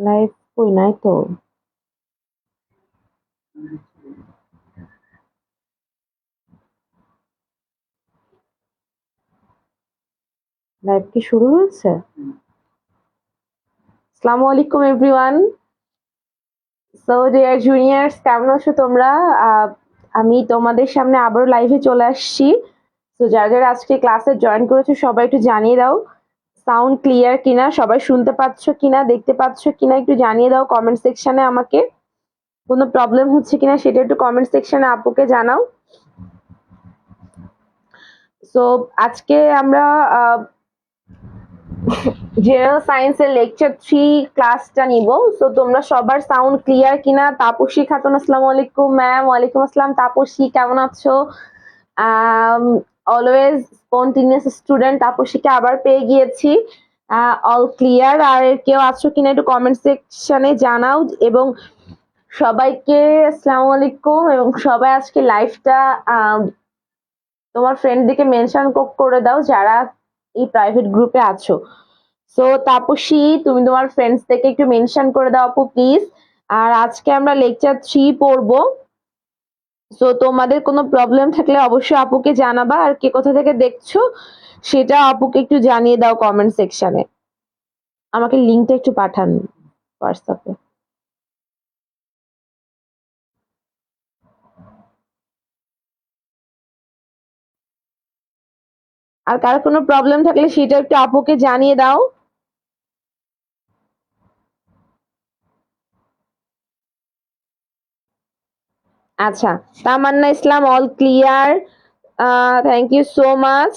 Live কই নাই তো। লাইভ কি শুরু হয়েছে? আসসালামু আলাইকুম এভরিওয়ান। সো ডিয়ার জুনিয়র্স, কেমন আছো তোমরা? আমি তোমাদের সামনে আবারও লাইভে চলে আসছি। তো যারা যারা আজকে ক্লাসে জয়েন করেছো সবাই একটু জানিয়ে দাও সাউন্ড ক্লিয়ার কিনা, সবাই শুনতে পাচ্ছ কিনা, দেখতে পাচ্ছ কিনা একটু জানিয়ে দাও কমেন্ট সেকশনে। আমাকে কোনো প্রবলেম হচ্ছে কিনা সেটা একটু কমেন্ট সেকশনে আপুকে জানাও। সো আজকে আমরা জেনারেল সায়েন্সের লেকচার 3 ক্লাসটা নিব। সো তোমরা সবার সাউন্ড ক্লিয়ার কিনা? তাপসী খাতুন, আসসালামু আলাইকুম ম্যাম। ওয়ালাইকুম আসসালাম তাপসী, কেমন আছো? অলওয়েজ স্পন্টিনিয়াস স্টুডেন্ট তাপসীকে আবার পেয়ে গিয়েছি। All clear? আর কেউ আছো কিনা একটু কমেন্ট সেকশনে জানাও। এবং সবাইকে আসসালামু আলাইকুম। এবং সবাই আজকে লাইভটা তোমার ফ্রেন্ডদেরকে মেনশন করে দাও যারা এই প্রাইভেট গ্রুপে আছো। সো তাপসী, তুমি তোমার ফ্রেন্ডস থেকে একটু মেনশন করে দাও আপু প্লিজ। আর আজকে আমরা লেকচার 3 পড়বো। সো তোমাদের কোনো প্রবলেম থাকলে অবশ্যই আপুকে জানাবা। আর কে কোথা থেকে দেখছো সেটা আপুকে একটু জানিয়ে দাও কমেন্ট সেকশনে। আমাকে লিংকটা একটু পাঠান হোয়াটসঅ্যাপে। আর কারো কোনো প্রবলেম থাকলে সেটা একটু আপুকে জানিয়ে দাও। আচ্ছা, Tamanna Islam, all clear. Thank you so much.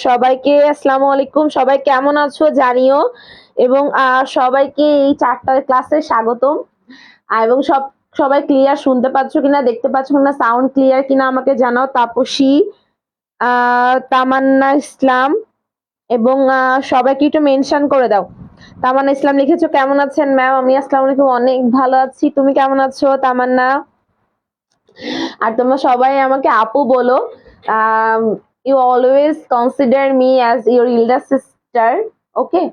সবাইকে আসসালামু আলাইকুম। সবাই কেমন আছো জানিও। এবং সবাইকে এই 4টার ক্লাসে স্বাগতম। এবং সবাই ক্লিয়ার শুনতে পাচ্ছ কিনা, দেখতে পাচ্ছ কিনা, সাউন্ড ক্লিয়ার কিনা আমাকে জানাও। তাপসী, তামান্না ইসলাম এবং সবাইকে একটু মেনশন করে দাও। তামান্না ইসলাম লিখেছো কেমন আছেন ম্যাম? আমি আসসালামু আলাইকুম, অনেক ভালো আছি। তুমি কেমন আছো তামান্না? আর তোমরা সবাই আমাকে আপু বলো। You always consider me as your elder sister, okay?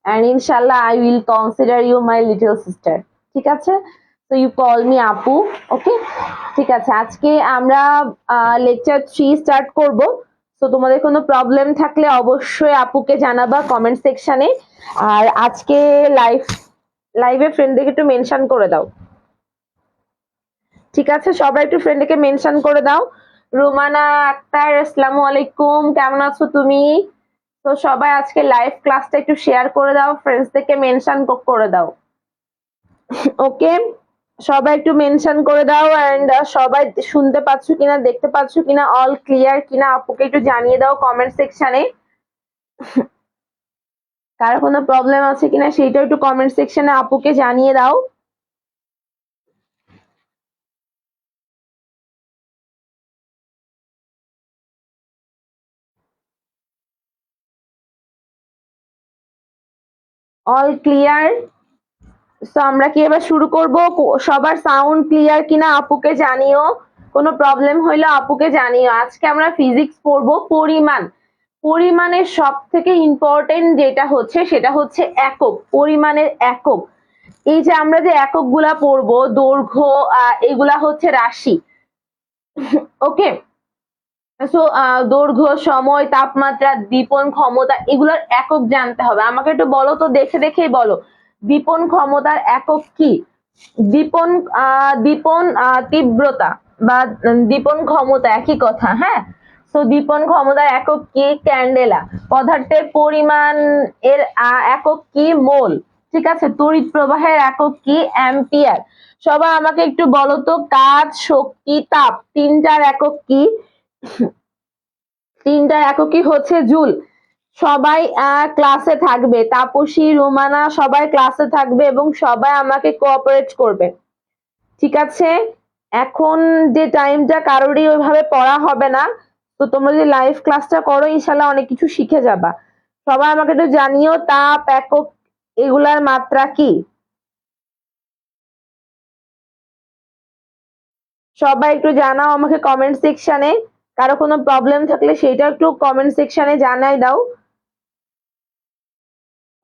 And ইনশাল্লাহ I will consider you my little sister. ঠিক আছে? তো ইউ কল মি আপু, ওকে? ঠিক আছে, আজকে আমরা লেকচার 3 স্টার্ট করব। তো তোমাদের কোনো প্রবলেম থাকলে অবশ্যই আপুকে জানাবা কমেন্ট সেকশনে। আর আজকে লাইভে ফ্রেন্ডদেরকে একটু মেনশন করে দাও। ঠিক আছে, সবাই একটু ফ্রেন্ডকে মেনশন করে দাও। রুমানা আক্তার, আসসালামু আলাইকুম, কেমন আছো তুমি? তো সবাই আজকে লাইভ ক্লাসটা একটু শেয়ার করে দাও, ফ্রেন্ডসদেরকে মেনশন করে দাও, ওকে? সবাই একটু মেনশন করে দাও। এন্ড সবাই শুনতে পাচ্ছ কিনা, দেখতে পাচ্ছ কিনা, অল ক্লিয়ার কিনা আপুকে একটু জানিয়ে দাও কমেন্ট সেকশনে। কারো কোনো প্রবলেম আছে কিনা সেটা একটু কমেন্ট সেকশনে আপুকে জানিয়ে দাও। All clear? সো আমরা কি এবার শুরু করব? সবার সাউন্ড ক্লিয়ার কিনা আপুকে জানিও। কোনো প্রবলেম হইলে আপুকে জানিও। আজকে আমরা ফিজিক্স পড়বো পরিমাণ। পরিমাণের সব থেকে ইম্পর্টেন্ট যেটা হচ্ছে সেটা হচ্ছে একক, পরিমাণের একক। এই যে আমরা যে এককগুলা পড়বো, দৈর্ঘ্য, এগুলা হচ্ছে রাশি, ওকে? সো দৈর্ঘ্য, সময়, তাপমাত্রা, দীপন ক্ষমতা, এগুলোর একক জানতে হবে। আমাকে একটু বলো তো, দেখে দেখেই বলো, দীপন ক্ষমতার একক কি? দীপন দীপন তীব্রতা বা দীপন ক্ষমতা একই কথা, হ্যাঁ? তো দীপন ক্ষমতার একক কি? ক্যান্ডেলা। পদার্থের পরিমাণ এর একক কি? মোল। ঠিক আছে, তড়িৎ প্রবাহের একক কি? অ্যাম্পিয়ার। সবাই আমাকে একটু বলো তো, কাজ, শক্তি, তাপ, তিনটার একক কি? তিনটার এককই হচ্ছে জুল। সবাই ক্লাসে থাকবে, তাপসী, রুমানা সবাই ক্লাসে থাকবে এবং সবাই আমাকে কোঅপারেট করবে, ঠিক আছে? এখন যে টাইমটা কারোরই ওইভাবে পড়া হবে না, তো তোমরা যদি লাইভ ক্লাসটা করো ইনশাল্লাহ অনেক কিছু শিখে যাবা। সবাই আমাকে একটু জানিও তাপ, একক, এগুলার মাত্রা কি? সবাই একটু জানাও আমাকে কমেন্ট সেকশনে। কারো কোনো প্রবলেম থাকলে সেটা একটু কমেন্ট সেকশনে জানাই দাও।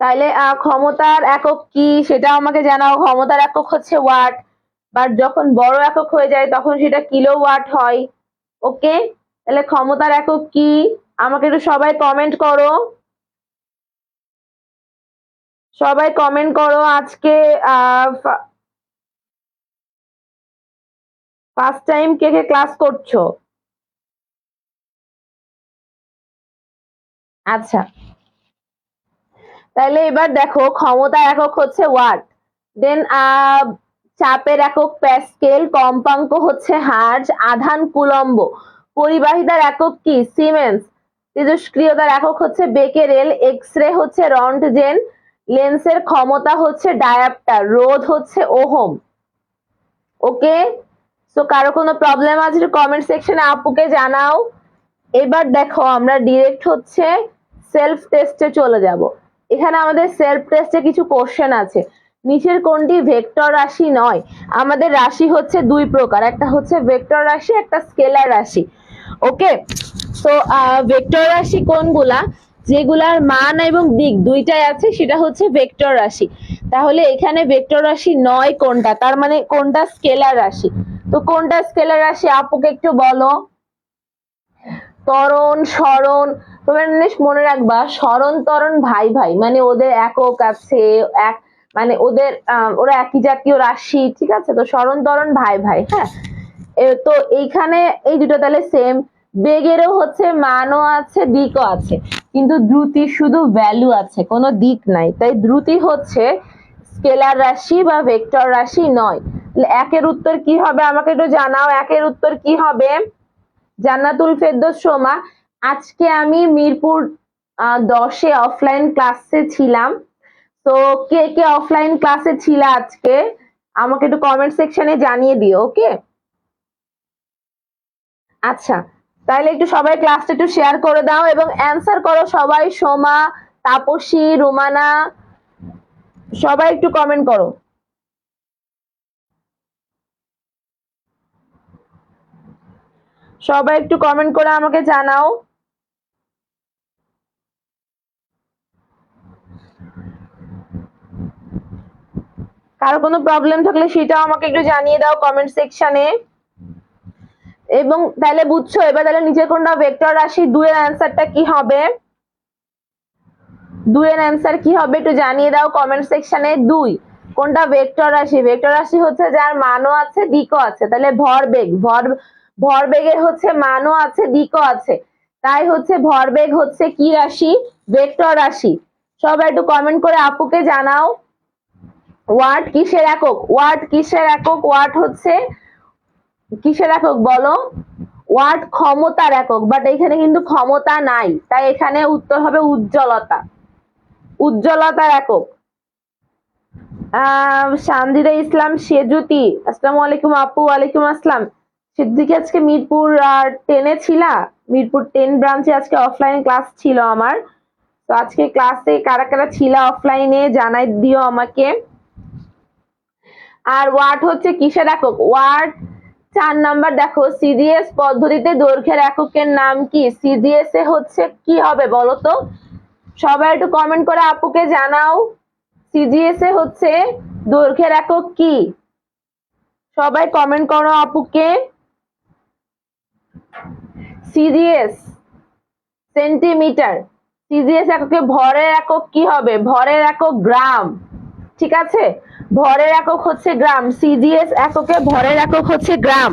তাইলে ক্ষমতার একক কি সেটা আমাকে জানাও। ক্ষমতার একক হচ্ছে ওয়াট, বাট যখন বড় একক হয়ে যায় তখন সেটা কিলোওয়াট হয়। ওকে, তাহলে ক্ষমতার একক কি আমাকে একটু সবাই কমেন্ট করো, সবাই কমেন্ট করো। আজকে ফার্স্ট টাইম কে কে ক্লাস করছো? আচ্ছা, তাহলে এবার দেখো ক্ষমতার একক হচ্ছে ওয়াট, দেন চাপের একক প্যাসকেল, কম্পাঙ্ক হচ্ছে হার্জ, আধান কুলম্ব, পরিবাহিতার একক কি সিমেন্স, তেজস্ক্রিয়তার একক হচ্ছে বেকেরেল, এক্স রে হচ্ছে রন্টজেন, লেন্সের ক্ষমতা হচ্ছে ডায়াপ্টার, রোধ হচ্ছে ওহম। ওকে, সো কারো কোনো প্রবলেম আছে কমেন্ট সেকশনে আপুকে জানাও। এবার দেখো আমরা ডিরেক্ট হচ্ছে সেলফ টেস্টে চলে যাব। এখানে আমাদের সেলফ টেস্টে কিছু কোশ্চেন আছে। নিচের কোনটি ভেক্টর রাশি নয়? আমাদের রাশি হচ্ছে দুই প্রকার, একটা হচ্ছে ভেক্টর রাশি, একটা স্কেলার রাশি। ওকে, তো ভেক্টর রাশি কোনগুলা? যেগুলার মান এবং দিক দুইটাই আছে সেটা হচ্ছে ভেক্টর রাশি। তাহলে এখানে ভেক্টর রাশি নয় কোনটা, তার মানে কোনটা স্কেলার রাশি। তো কোনটা স্কেলার রাশি আপুকে একটু বলো। ত্বরণ, সরণ, তোমরা জিনিস মনে রাখবা, সরণ ত্বরণ ভাই ভাই, মানে ওদের একক আছে, এক মানে ওদের ওরা একই জাতীয় রাশি, ঠিক আছে? তো সরণ ত্বরণ ভাই ভাই, হ্যাঁ। তো এইখানে এই দুটো তাহলে সেম। বেগেরও হচ্ছে মানও আছে, দিকও আছে, কিন্তু দ্রুতির শুধু ভ্যালু আছে, কোনো দিক নাই। তাই দ্রুতি হচ্ছে স্কেলার রাশি বা ভেক্টর রাশি নয়। একের উত্তর কি হবে আমাকে একটু জানাও, একের উত্তর কি হবে? জান্নাতুল ফেরদৌস সোমা, আজকে আমি মিরপুর 10-এ অফলাইন ক্লাসে ছিলাম। তো কে কে অফলাইন ক্লাসে ছিল আজকে আমাকে একটু কমেন্ট সেকশনে জানিয়ে দিও। ওকে, আচ্ছা, তাহলে একটু সবাই ক্লাসটা একটু শেয়ার করে দাও এবং অ্যান্সার করো সবাই। সোমা, তাপসী, রুমানা, সবাই একটু কমেন্ট করো। সবাই একটু কমেন্ট করে আমাকে জানাও। কারো কোনো প্রবলেম থাকলে সেটাও আমাকে একটু জানিয়ে দাও কমেন্ট সেকশনে। এবং তাহলে বুঝছো এবার, তাহলে নিচে কোনটা ভেক্টর রাশি, দুইয়ের অ্যান্সারটা কি হবে? দুইয়ের অ্যান্সার কি হবে একটু জানিয়ে দাও কমেন্ট সেকশনে। দুই কোনটা ভেক্টর রাশি? ভেক্টর রাশি হচ্ছে যার মানও আছে, দিকও আছে। তাহলে ভরবেগ, ভরবেগের হচ্ছে মানও আছে, দিকও আছে, তাই হচ্ছে ভরবেগ হচ্ছে কি রাশি? ভেক্টর রাশি। সবাই একটু কমেন্ট করে আপুকে জানাও। ওয়াট কিসের একক? ওয়াট কিসের একক? ওয়াট হচ্ছে কিসের একক বলো? ওয়াট ক্ষমতার একক, বাট এখানে কিন্তু ক্ষমতা নাই, তাই এখানে উত্তর হবে উজ্জ্বলতা, উজ্জ্বলতার একক। সান্দিরা ইসলাম সেজুতি, আসসালামু আলাইকুম আপু। ওয়ালাইকুম আসসালাম। সেজুতি কি আজকে মিরপুর 10-এ ছিলা? মিরপুর 10 ব্রাঞ্চে আজকে অফলাইন ক্লাস ছিল আমার। তো আজকে ক্লাসে কারা কারা ছিলা অফলাইনে জানাই দিও আমাকে। আর ওয়াট হচ্ছে কিসের একক? ওয়াট 4 নাম্বার দেখো, সিজিএস পদ্ধতিতে দৈর্ঘ্যের এককের নাম কি? সিজিএস এ হচ্ছে কি হবে বলো তো? সবাই একটু কমেন্ট করে আপুকে জানাও। সিজিএস এ হচ্ছে দৈর্ঘ্যের একক কি? সবাই কমেন্ট করো আপুকে। সিজিএস সেন্টিমিটার, সিজিএস এককে ভরের একক কি হবে? ভরের একক গ্রাম, ঠিক আছে? ভরের একক হচ্ছে গ্রাম, সিজিএস এককে ভরের একক হচ্ছে গ্রাম।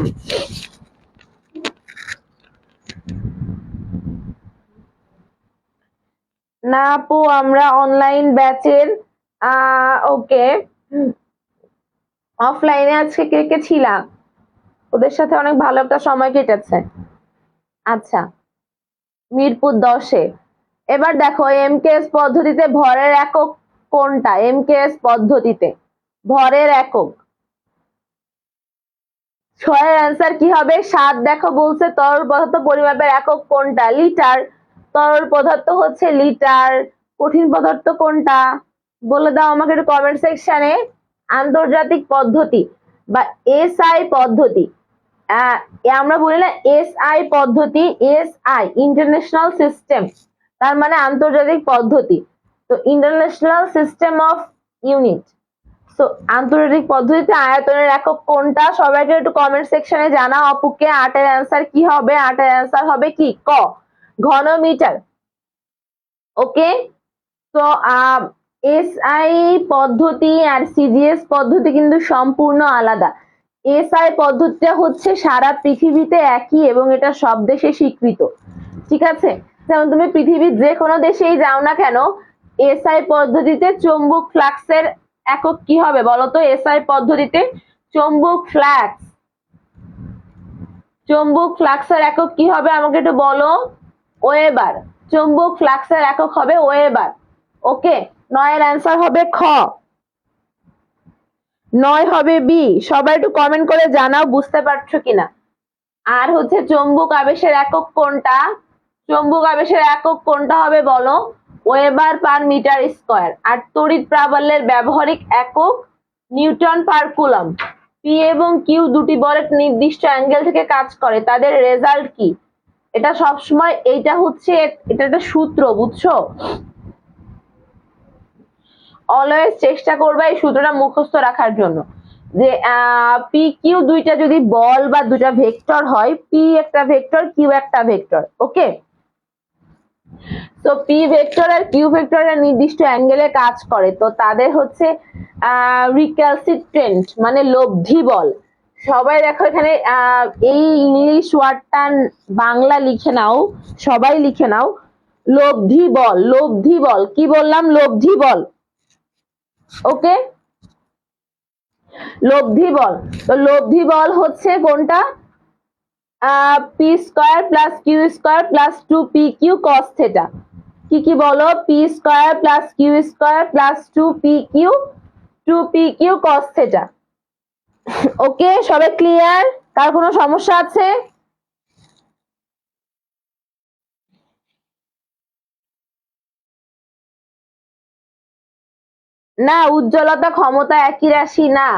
না আপু, আমরা অনলাইন ব্যাচের ওকে, অফলাইনে আজকে কে কে ছিলা? ওদের সাথে অনেক ভালো একটা সময় কেটেছে। আচ্ছা, মিরপুর 10-এ। এবার দেখো এমকেএস পদ্ধতিতে ভরের একক কোনটা? এমকেএস পদ্ধতিতে ভরের একক 6-এর অ্যান্সার কি হবে? 7 দেখো বলছে তরল পদার্থ পরিমাপের একক কোনটা? লিটার। তরল পদার্থ হচ্ছে লিটার। কঠিন পদার্থ কোনটা বলে দাও আমাকে একটু কমেন্ট সেকশনে। আন্তর্জাতিক পদ্ধতি বা এসআই পদ্ধতি, আমরা বলি না এসআই পদ্ধতি, এসআই ইন্টারন্যাশনাল সিস্টেম, তার মানে আন্তর্জাতিক পদ্ধতি। তো ইন্টারন্যাশনাল সিস্টেম অফ ইউনিট, তো আন্তর্জাতিক পদ্ধতিতে আয়তনের একক কোনটা? সবাইকে একটু কমেন্ট সেকশনে জানাও আপুকে। 8 এর অ্যান্সার কি হবে? 8 এর অ্যান্সার হবে কি? ক, ঘনমিটার। ওকে, তো এসআই পদ্ধতি আর সিজিএস পদ্ধতি কিন্তু সম্পূর্ণ আলাদা। এসআই পদ্ধতিটা হচ্ছে সারা পৃথিবীতে একই এবং এটা সব দেশে স্বীকৃত, ঠিক আছে? যেমন তুমি পৃথিবীর যে কোনো দেশেই যাও না কেন, এসআই পদ্ধতিতে চৌম্বক ফ্লাক্সের একক কি হবে বলো তো? এসআই পদ্ধতিতে চৌম্বক ফ্লাক্সের একক কি হবে আমাকে একটু বলো। ওয়েবার। চৌম্বক ফ্লাক্সের একক হবে ওয়েবার। ওকে, 9 এর অ্যান্সার হবে খ, 9 হবে বি। সবাই একটু কমেন্ট করে জানাও বুঝতে পারছো কিনা। আর হচ্ছে চৌম্বক আবেশের একক কোনটা? চৌম্বক আবেশের একক কোনটা হবে বলো? Weber per metre square. আর তড়িৎ প্রাবল্যের ব্যবহারিক একক নিউটন পার কুলম। পি এবং কিউ দুটি বলের নির্দিষ্ট অ্যাঙ্গেল থেকে কাজ করে, তাদের রেজাল্ট কি? এটা সবসময় এটা হচ্ছে এটা একটা সূত্র, বুঝছো? অলওয়েজ চেষ্টা করবা এই সূত্রটা মুখস্থ রাখার জন্য, যে পি কিউ দুইটা যদি বল বা দুটা ভেক্টর হয়, পি একটা ভেক্টর, কিউ একটা ভেক্টর। ওকে, তো পি ভেক্টর আর কিউ ভেক্টরের নির্দিষ্ট অ্যাঙ্গেলে কাজ করে, তো তাদের হচ্ছে রিক্যালসিট্রেন্ট মানে লব্ধি বল। সবাই দেখো এখানে এই ইংলিশ ওয়ার্ডটা বাংলা লিখে নাও, সবাই লিখে নাও। লব্ধি বল, লব্ধি বল, কি বললাম? লব্ধি বল। ওকে, লব্ধি বল। তো লব্ধি বল হচ্ছে কোনটা? P square plus Q square plus 2pq cos theta. কি বলো? P square plus Q square plus 2pq cos theta. Okay, সবাই ক্লিয়ার? কার কোনো সমস্যা আছে? না, উজ্জ্বলতা ক্ষমতা একই রাশি না,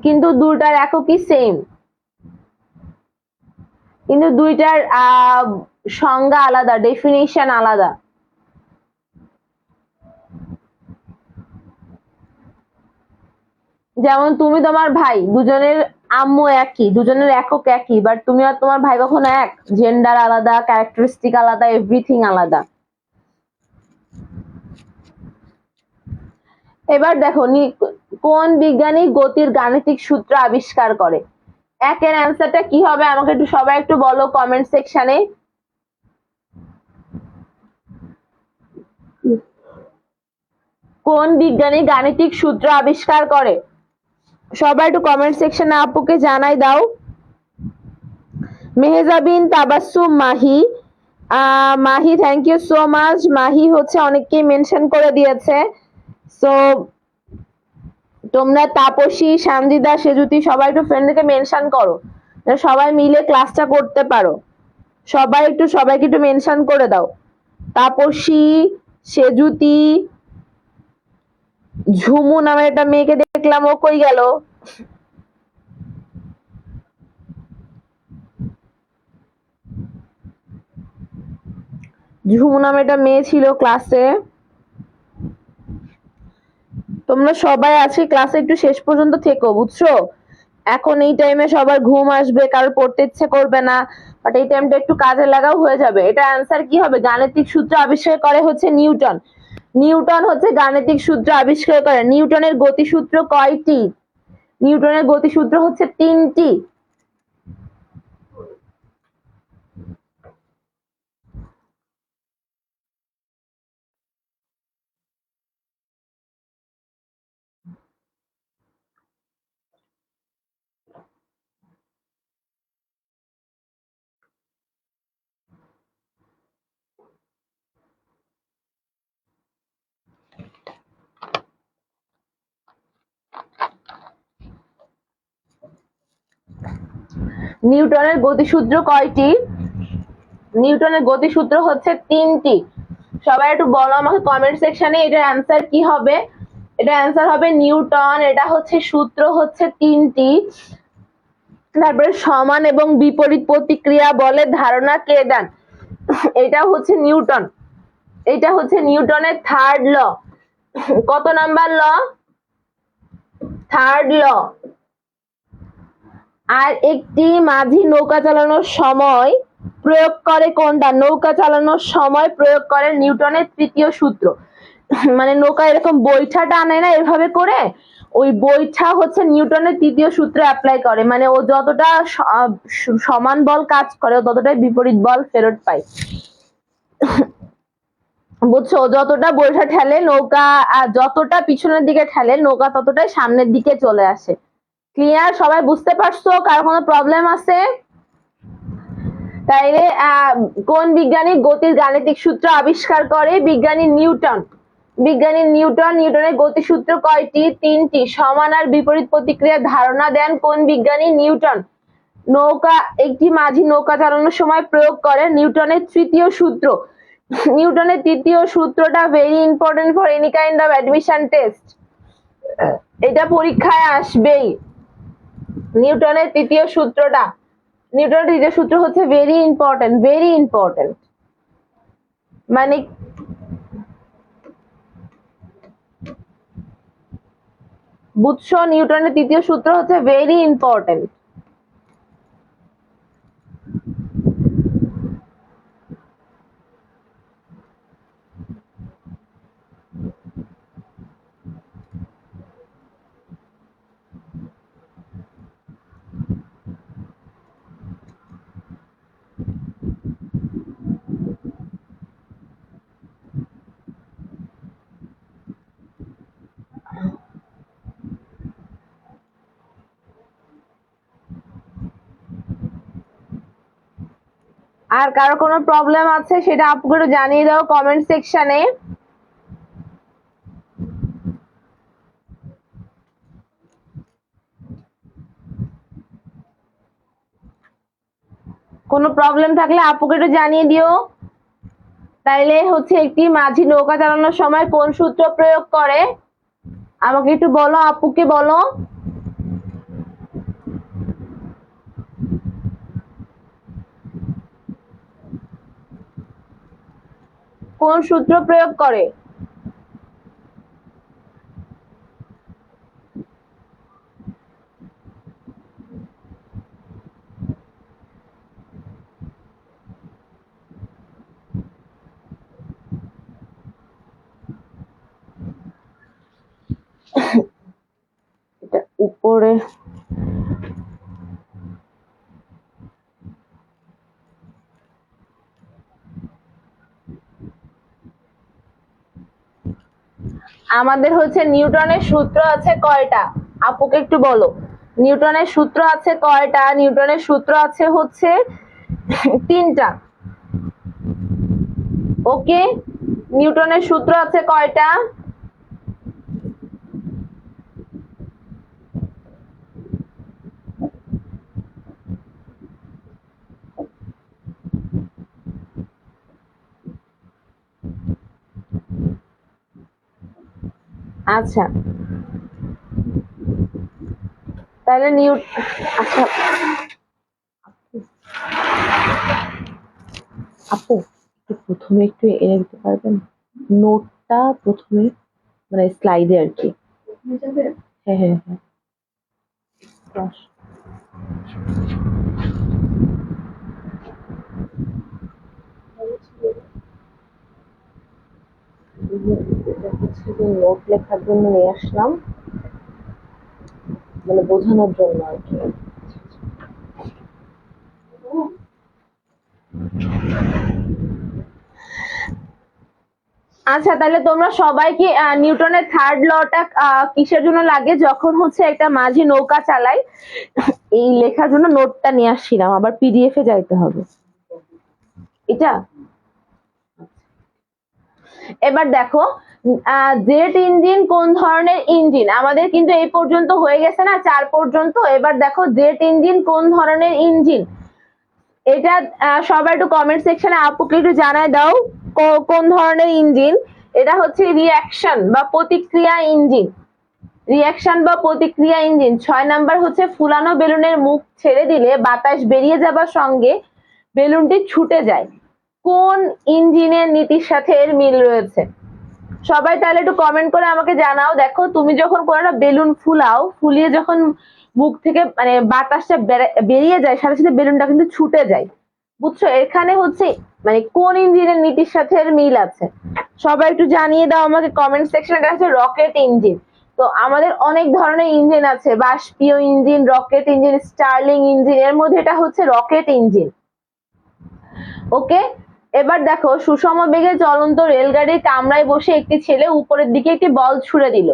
কিন্তু দুটার এককই সেম, কিন্তু দুইটার সংজ্ঞা আলাদা, ডেফিনিশন আলাদা। যেমন তুমি তোমার ভাই, দুজনের আম্মু একই, দুজনের একক একই, বাট তুমি আর তোমার ভাই কখনো এক? জেন্ডার আলাদা, ক্যারেক্টারিস্টিক আলাদা, এভরিথিং আলাদা। এবার দেখো, কোন বিজ্ঞানী গতির গাণিতিক সূত্র আবিষ্কার করে? একের অ্যান্সারটা কি হবে আমাকে একটু সবাই একটু বলো কমেন্ট সেকশনে। কোন বিজ্ঞানী গাণিতিক সূত্র আবিষ্কার করে? সবাই একটু কমেন্ট সেকশনে আপুকে জানাই দাও। Mehjabin Tabassum Mahi, Mahi thank you so much. Mahi হচ্ছে অনেককেই মেনশন করে দিয়েছে, সো তোমরা তাপসী, সানজিদা, সেজুতি সবাই একটু ফ্রেন্ডকে মেনশন করো, সবাই মিলে ক্লাসটা করতে পারো। সবাইকে একটু মেনশন করে দাও। তাপসী, সেজুতি, ঝুমু নামের একটা মেয়েকে দেখলাম, ও কই গেল? ঝুমু নামে একটা মেয়ে ছিল ক্লাসে। তোমরা সবাই আজকে ক্লাসে একটু শেষ পর্যন্ত থেকো, বুঝছো? এখন এই টাইমে সবার ঘুম আসবে, কারোর পড়তে ইচ্ছে করবে না, বাট এই টাইমটা একটু কাজে লাগাও, হয়ে যাবে। এটা অ্যান্সার কি হবে? গাণিতিক সূত্র আবিষ্কার করে হচ্ছে নিউটন। নিউটন হচ্ছে গাণিতিক সূত্র আবিষ্কার করে। নিউটনের গতিসূত্র কয়টি? নিউটনের গতিসূত্র হচ্ছে 3টি। নিউটনের গতিসূত্র কয়টি? নিউটনের গতিসূত্র হচ্ছে 3টি। সবাই একটু বলো আমাকে কমেন্ট সেকশনে এটার অ্যান্সার কি হবে। এটা অ্যান্সার হবে নিউটন। এটা হচ্ছে সূত্র হচ্ছে 3টি। তারপরে সমান এবং বিপরীত প্রতিক্রিয়া বলের ধারণা কে দেন? এটা হচ্ছে নিউটন। এটা হচ্ছে নিউটনের থার্ড ল। কত নাম্বার ল? থার্ড ল। আর একটি মাঝি নৌকা চালানোর সময় প্রয়োগ করে কোনটা? নৌকা চালানোর সময় প্রয়োগ করে নিউটনের তৃতীয় সূত্র। মানে নৌকা এরকম বৈঠা টানে না এভাবে করে, ওই বৈঠা হচ্ছে নিউটনের তৃতীয় সূত্র অ্যাপ্লাই করে। মানে ও যতটা সমান বল কাজ করে ও ততটাই বিপরীত বল ফেরত পায়। বুঝছো? যতটা বৈঠা ঠেলে নৌকা, যতটা পিছনের দিকে ঠেলে নৌকা ততটাই সামনের দিকে চলে আসে। ক্লিয়ার? সবাই বুঝতে পারছো? কার কোনো প্রবলেম আছে? তাইলে কোন বিজ্ঞানী গতির গাণিতিক সূত্র আবিষ্কার করে? বিজ্ঞানী নিউটন। বিজ্ঞানী নিউটন। নিউটনের গতিসূত্র কয়টি? 3টি। সমান আর বিপরীত প্রতিক্রিয়ার ধারণা দেন কোন বিজ্ঞানী? নিউটন। নৌকা, একটি মাঝি নৌকা চালানোর সময় প্রয়োগ করে নিউটনের তৃতীয় সূত্র। নিউটনের তৃতীয় সূত্রটা very important for any kind of admission test. এটা পরীক্ষায় আসবেই। নিউটনের তৃতীয় সূত্রটা, নিউটনের তৃতীয় সূত্র হচ্ছে ভেরি ইম্পর্টেন্ট, ভেরি ইম্পর্টেন্ট। মানে বুঝছো? নিউটনের তৃতীয় সূত্র হচ্ছে ভেরি ইম্পর্টেন্ট। আর কারো কোনো প্রবলেম আছে সেটা আপুকে একটু জানিয়ে দাও কমেন্ট সেকশনে। কোনো প্রবলেম থাকলে আপুকে একটু জানিয়ে দিও। তাইলে হচ্ছে একটি মাঝি নৌকা চালানোর সময় কোন সূত্র প্রয়োগ করে? আমাকে একটু বলো, আপুকে বলো। কোন সূত্র প্রয়োগ করে? এটা উপরে আমাদের হচ্ছে নিউটনের সূত্র আছে কয়টা? আপুকে একটু বলো, নিউটনের সূত্র আছে কয়টা? নিউটনের সূত্র আছে হচ্ছে 3টা। ওকে, নিউটনের সূত্র আছে কয়টা? আচ্ছা, তাহলে আচ্ছা আপু একটু প্রথমে একটু এনে দিতে পারবেন নোটটা প্রথমে, মানে স্লাইডে আর কি। হ্যাঁ হ্যাঁ হ্যাঁ। নোট লেখার জন্য নিয়ে আসলাম, মানে বোঝানোর জন্য আর কি। আচ্ছা, তাহলে তোমরা সবাই কি নিউটনের থার্ড লটা কিসের জন্য লাগে? যখন হচ্ছে একটা মাঝি নৌকা চালায়। এই লেখার জন্য নোটটা নিয়ে আসছিলাম, আবার পিডিএফ এ যাইতে হবে। এটা এবার দেখো, জেট ইঞ্জিন কোন ধরনের ইঞ্জিন? আমাদের কিন্তু এই পর্যন্ত হয়ে গেছে না, 4 পর্যন্ত। এবার দেখো জেট ইঞ্জিন কোন ধরনের ইঞ্জিন? এটা সবাই একটু কমেন্ট সেকশনে আপুকে একটু জানায় দাও কোন ধরনের ইঞ্জিন। এটা হচ্ছে রিঅ্যাকশন বা প্রতিক্রিয়া ইঞ্জিন। রিঅ্যাকশন বা প্রতিক্রিয়া ইঞ্জিন। 6 নাম্বার হচ্ছে ফুলানো বেলুনের মুখ ছেড়ে দিলে বাতাস বেরিয়ে যাবার সঙ্গে বেলুনটি ছুটে যায়। কোন ইঞ্জিনের নীতির সাথে এর মিল রয়েছে? সবাই তাহলে একটু কমেন্ট করে আমাকে জানাও। দেখো তুমি যখন কোনো একটা বেলুন ফুলাও, ফুলিয়ে যখন মুখ থেকে মানে বাতাসটা বেরিয়ে যায়, সাথে সাথে বেলুনটা কিন্তু ছুটে যায়, বুঝছো? এখানে হচ্ছে মানে কোন ইঞ্জিনের নীতির সাথে এর মিল আছে? সবাই একটু জানিয়ে দাও আমাকে কমেন্ট সেকশনে। এটা হচ্ছে রকেট ইঞ্জিন। তো আমাদের অনেক ধরনের ইঞ্জিন আছে, বাষ্পীয় engine, rocket engine, Stirling engine, এর মধ্যে এটা হচ্ছে রকেট ইঞ্জিন। ওকে, এবার দেখো সুষম বেগে চলন্ত রেলগাড়ির কামরায় বসে একটি ছেলে উপরের দিকে একটি বল ছুড়ে দিল।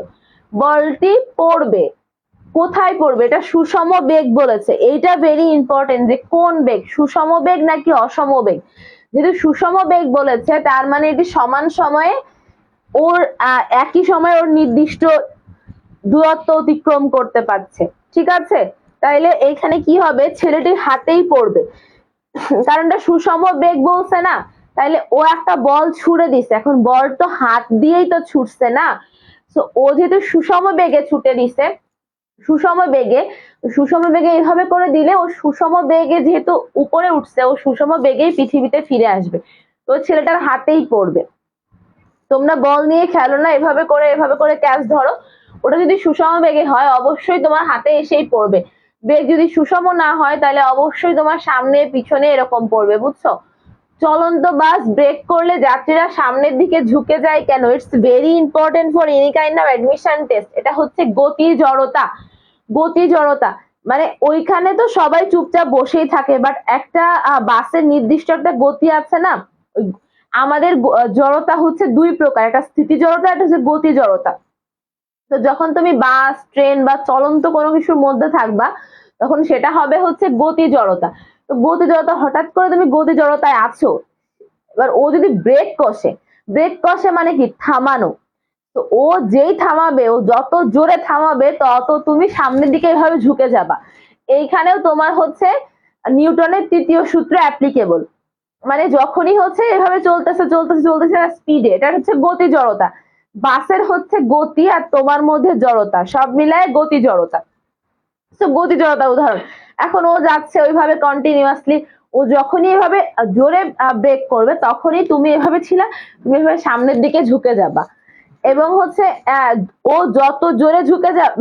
বলটি পড়বে, কোথায় পড়বে? এটা সুষম বেগ বলেছে। এইটা ভেরি ইম্পর্টেন্ট যে কোন বেগ, সুষম বেগ নাকি অসম বেগ। যেহেতু সুষম বেগ বলেছে তার মানে এটি সমান সময়ে ওর একই সময় ওর নির্দিষ্ট দূরত্ব অতিক্রম করতে পারছে, ঠিক আছে? তাইলে এখানে কি হবে, ছেলেটির হাতেই পড়বে, কারণ এটা সুষম বেগ বলছে না। তাইলে ও একটা বল ছুড়ে দিছে, এখন বল তো হাত দিয়েই তো ছুটছে না। তো ও যেহেতু সুষম বেগে ছুটে দিছে, সুষম বেগে এইভাবে করে দিলে ও সুষম বেগে যেহেতু উপরে উঠছে, ও সুষম বেগেই পৃথিবীতে ফিরে আসবে। তো ছেলেটার হাতেই পড়বে। তোমরা বল নিয়ে খেলো না, এভাবে করে ক্যাচ ধরো। ওটা যদি সুষম বেগে হয় অবশ্যই তোমার হাতে এসেই পড়বে। বেগ যদি সুষম না হয় তাহলে অবশ্যই তোমার সামনে পিছনে এরকম পড়বে, বুঝছো? চলন্ত বাস ব্রেক করলে যাত্রীরা সামনের দিকে ঝুঁকে যায় কেন? It's very important for any kind of admission test. এটা হচ্ছে গতি জড়তা। গতি জড়তা মানে ওইখানে তো সবাই চুপচাপ বসেই থাকে, বাট একটা বাসের নির্দিষ্ট একটা গতি আছে না। আমাদের জড়তা হচ্ছে দুই প্রকার, একটা স্থিতি জড়তা, একটা হচ্ছে গতি জড়তা। তো যখন তুমি বাস, ট্রেন বা চলন্ত কোনো কিছুর মধ্যে থাকবা তখন সেটা হবে হচ্ছে গতি জড়তা। তো গতি জড়তা, হঠাৎ করে তুমি গতি জড়তায় আছো, এবার ও যদি ব্রেক কষে মানে কি? থামানো। তো ও যেই থামাবে, ও যত জোরে থামাবে তত তুমি সামনের দিকে এভাবে ঝুঁকে যাবা। এইখানেও তোমার হচ্ছে নিউটনের তৃতীয় সূত্র অ্যাপ্লিকেবল। মানে যখনই হচ্ছে এভাবে চলতেছে স্পিডে, এটা হচ্ছে গতি জড়তা। বাসের হচ্ছে গতি আর তোমার মধ্যে জড়তা, সব মিলায় গতি জড়তা। তো গতি জড়তা উদাহরণ, এখন ও যাচ্ছে ওইভাবে কন্টিনিউয়াসলি, ও যখনই এভাবে জোরে ব্রেক করবে তখনই তুমি এভাবে তুমি এভাবে সামনের দিকে ঝুঁকে যাবা। এবং হচ্ছে ও যত জোরে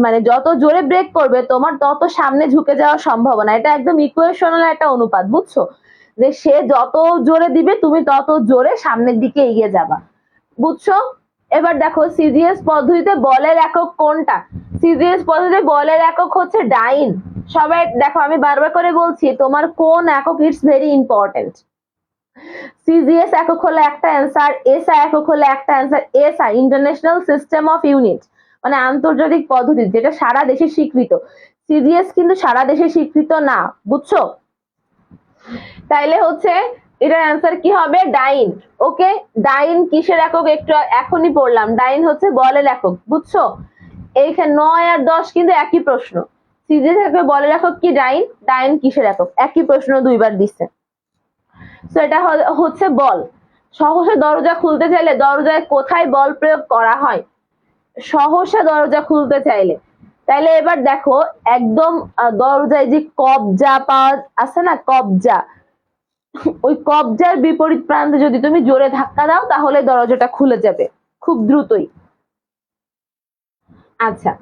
মানে যত জোরে ব্রেক করবে তোমার তত সামনে ঝুঁকে যাওয়ার সম্ভাবনা। এটা একদম ইকুয়েশনাল একটা অনুপাত, বুঝছো? যে সে যত জোরে দিবে তুমি তত জোরে সামনের দিকে এগিয়ে যাবা, বুঝছো? এবার দেখো সিজিএস পদ্ধতিতে বলের একক কোনটা? সিজিএস পদ্ধতিতে বলের একক হচ্ছে ডাইন। সবাই দেখো, আমি বারবার করে বলছি তোমার কোন একক, ইটস ভেরি ইম্পর্টেন্ট। সিজিএস একক হলো একটা অ্যান্সার, এসআই একক হলো একটা answer. SI international system of unit, মানে আন্তর্জাতিক পদ্ধতি, যেটা সারা দেশে স্বীকৃত। সিজিএস কিন্তু সারা দেশে স্বীকৃত না, বুঝছো? তাইলে হচ্ছে এটার অ্যান্সার কি হবে? ডাইন। ওকে, ডাইন কিসের একক? একটু এখনই পড়লাম, ডাইন হচ্ছে বলের একক, বুঝছো? এইখানে 9 আর 10 কিন্তু একই প্রশ্ন। সিজিএস একক বলের একক কি? ডাইন। ডাইন কিসের একক? একই প্রশ্ন দুইবার দিচ্ছে। তো এটা হচ্ছে বল। সহসা দরজা খুলতে চাইলে দরজায় কোথায় বল প্রয়োগ করা হয়? সহসা দরজা খুলতে চাইলে। তাইলে এবার দেখো একদম দরজায় যে কবজা পাওয়া আছে না, কবজা, ওই কবজার বিপরীত প্রান্তে যদি তুমি জোরে ধাক্কা দাও তাহলে দরজাটা খুলে যাবে খুব দ্রুতই। আচ্ছা,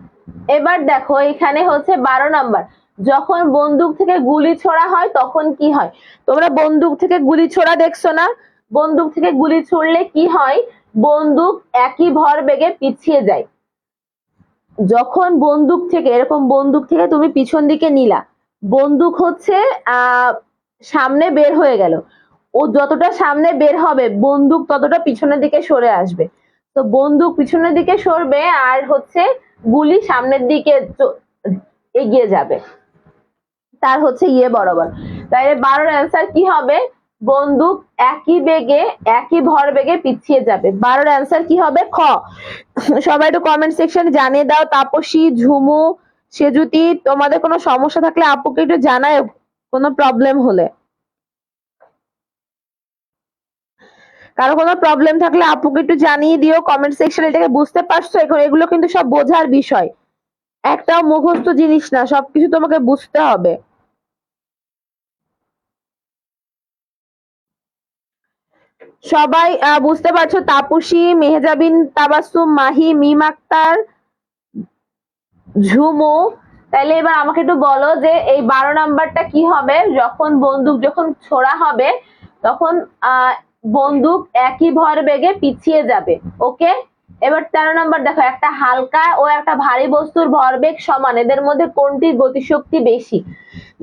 এবার দেখো এখানে হচ্ছে 12 নাম্বার, যখন বন্দুক থেকে গুলি ছোড়া হয় তখন কি হয়? তোমরা বন্দুক থেকে গুলি ছোড়া দেখছো না? বন্দুক থেকে গুলি ছুড়লে কি হয়? বন্দুক একই ভর বেগে পিছিয়ে যায়। যখন বন্দুক থেকে এরকম বন্দুক থেকে তুমি পিছন দিকে নিলা, বন্দুক হচ্ছে সামনে বের হয়ে গেল, ও যতটা সামনে বের হবে বন্দুক ততটা পিছনের দিকে সরে আসবে। তো বন্দুক পিছনের দিকে সরবে আর হচ্ছে গুলি সামনের দিকে এগিয়ে যাবে, তার হচ্ছে ইয়ে বরাবর। তাহলে 12 অ্যান্সার কি হবে? বন্দুক একই বেগে একই ভর বেগে পিছিয়ে যাবে। 12 অ্যান্সার কি হবে? খ। সবাই একটু কমেন্ট সেকশনে জানিয়ে দাও। তাপসী, ঝুমু, সেজুতি, তোমাদের কোনো সমস্যা থাকলে আপুকে একটু জানায়, কোনো প্রবলেম হলে। কারো কোনো প্রবলেম থাকলে আপুকে একটু জানিয়ে দিও কমেন্ট সেকশনে। এটাকে বুঝতে পারছো? এখন এগুলো কিন্তু সব বোঝার বিষয়, একটাও মুখস্থ জিনিস না, সবকিছু তোমাকে বুঝতে হবে। সবাই বুঝতে পারছো? তাপসী, মেহজাবিন, তাবাসসুম, মাহি, মিম আক্তার, ঝুমু। তাইলে এবার আমাকে একটু বলো যে এই 12 নাম্বারটা কি হবে? যখন বন্দুক যখন ছোড়া হবে তখন বন্দুক একই ভরবেগে পিছিয়ে যাবে। ওকে, এবার 13 নাম্বার দেখো, একটা হালকা ও একটা ভারী বস্তুর ভরবেগ সমান, এদের মধ্যে কোনটির গতিশক্তি বেশি?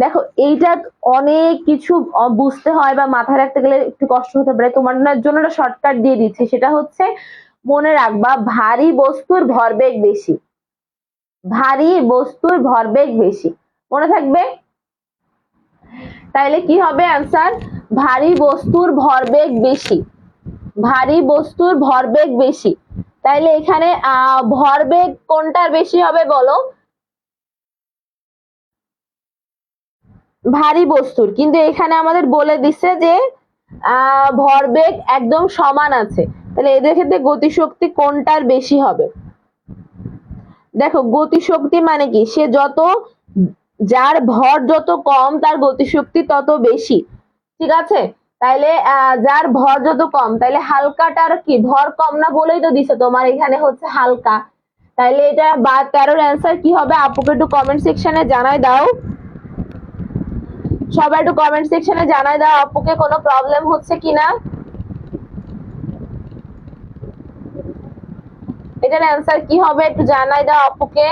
দেখো এইটা অনেক কিছু বুঝতে হয় বা মাথায় রাখতে গেলে একটু কষ্ট হতে পারে, তোমার জন্য একটা শর্টকাট দিয়ে দিচ্ছি, সেটা হচ্ছে মনে রাখবা ভারী বস্তুর ভরবেগ বেশি, ভারী বস্তুর ভরবেগ বেশি, মনে থাকবে? তাইলে কি হবে অ্যান্সার? ভারী বস্তুর ভরবেগ বেশি, ভারী বস্তুর ভরবেগ বেশি। তাইলে এখানে ভরবেগ কোনটার বেশি হবে বলো? ভারী বস্তুর, কিন্তু এখানে আমাদের বলে দিচ্ছে যে ভরবেগ একদম সমান আছে, তাহলে এদের ক্ষেত্রে গতিশক্তি কোনটার বেশি হবে? দেখো গতিশক্তি মানে কি, সে যত, যার ভর যত কম তার গতিশক্তি তত বেশি, ঠিক আছে? তাইলে যার ভর যত কম, তাইলে হালকাটার কি ভর কম না বলেই তো দিছে তোমার এখানে হচ্ছে হালকা। তাইলে এটা বা 13 অ্যান্সার কি হবে? আপুকে একটু কমেন্ট সেকশনে জানাই দাও, সবাই একটু কমেন্ট সেকশনে জানাই দাও আপুকে কোনো প্রবলেম হচ্ছে কিনা। এটার অ্যান্সার কি হবে একটু জানাই দাও আপুকে।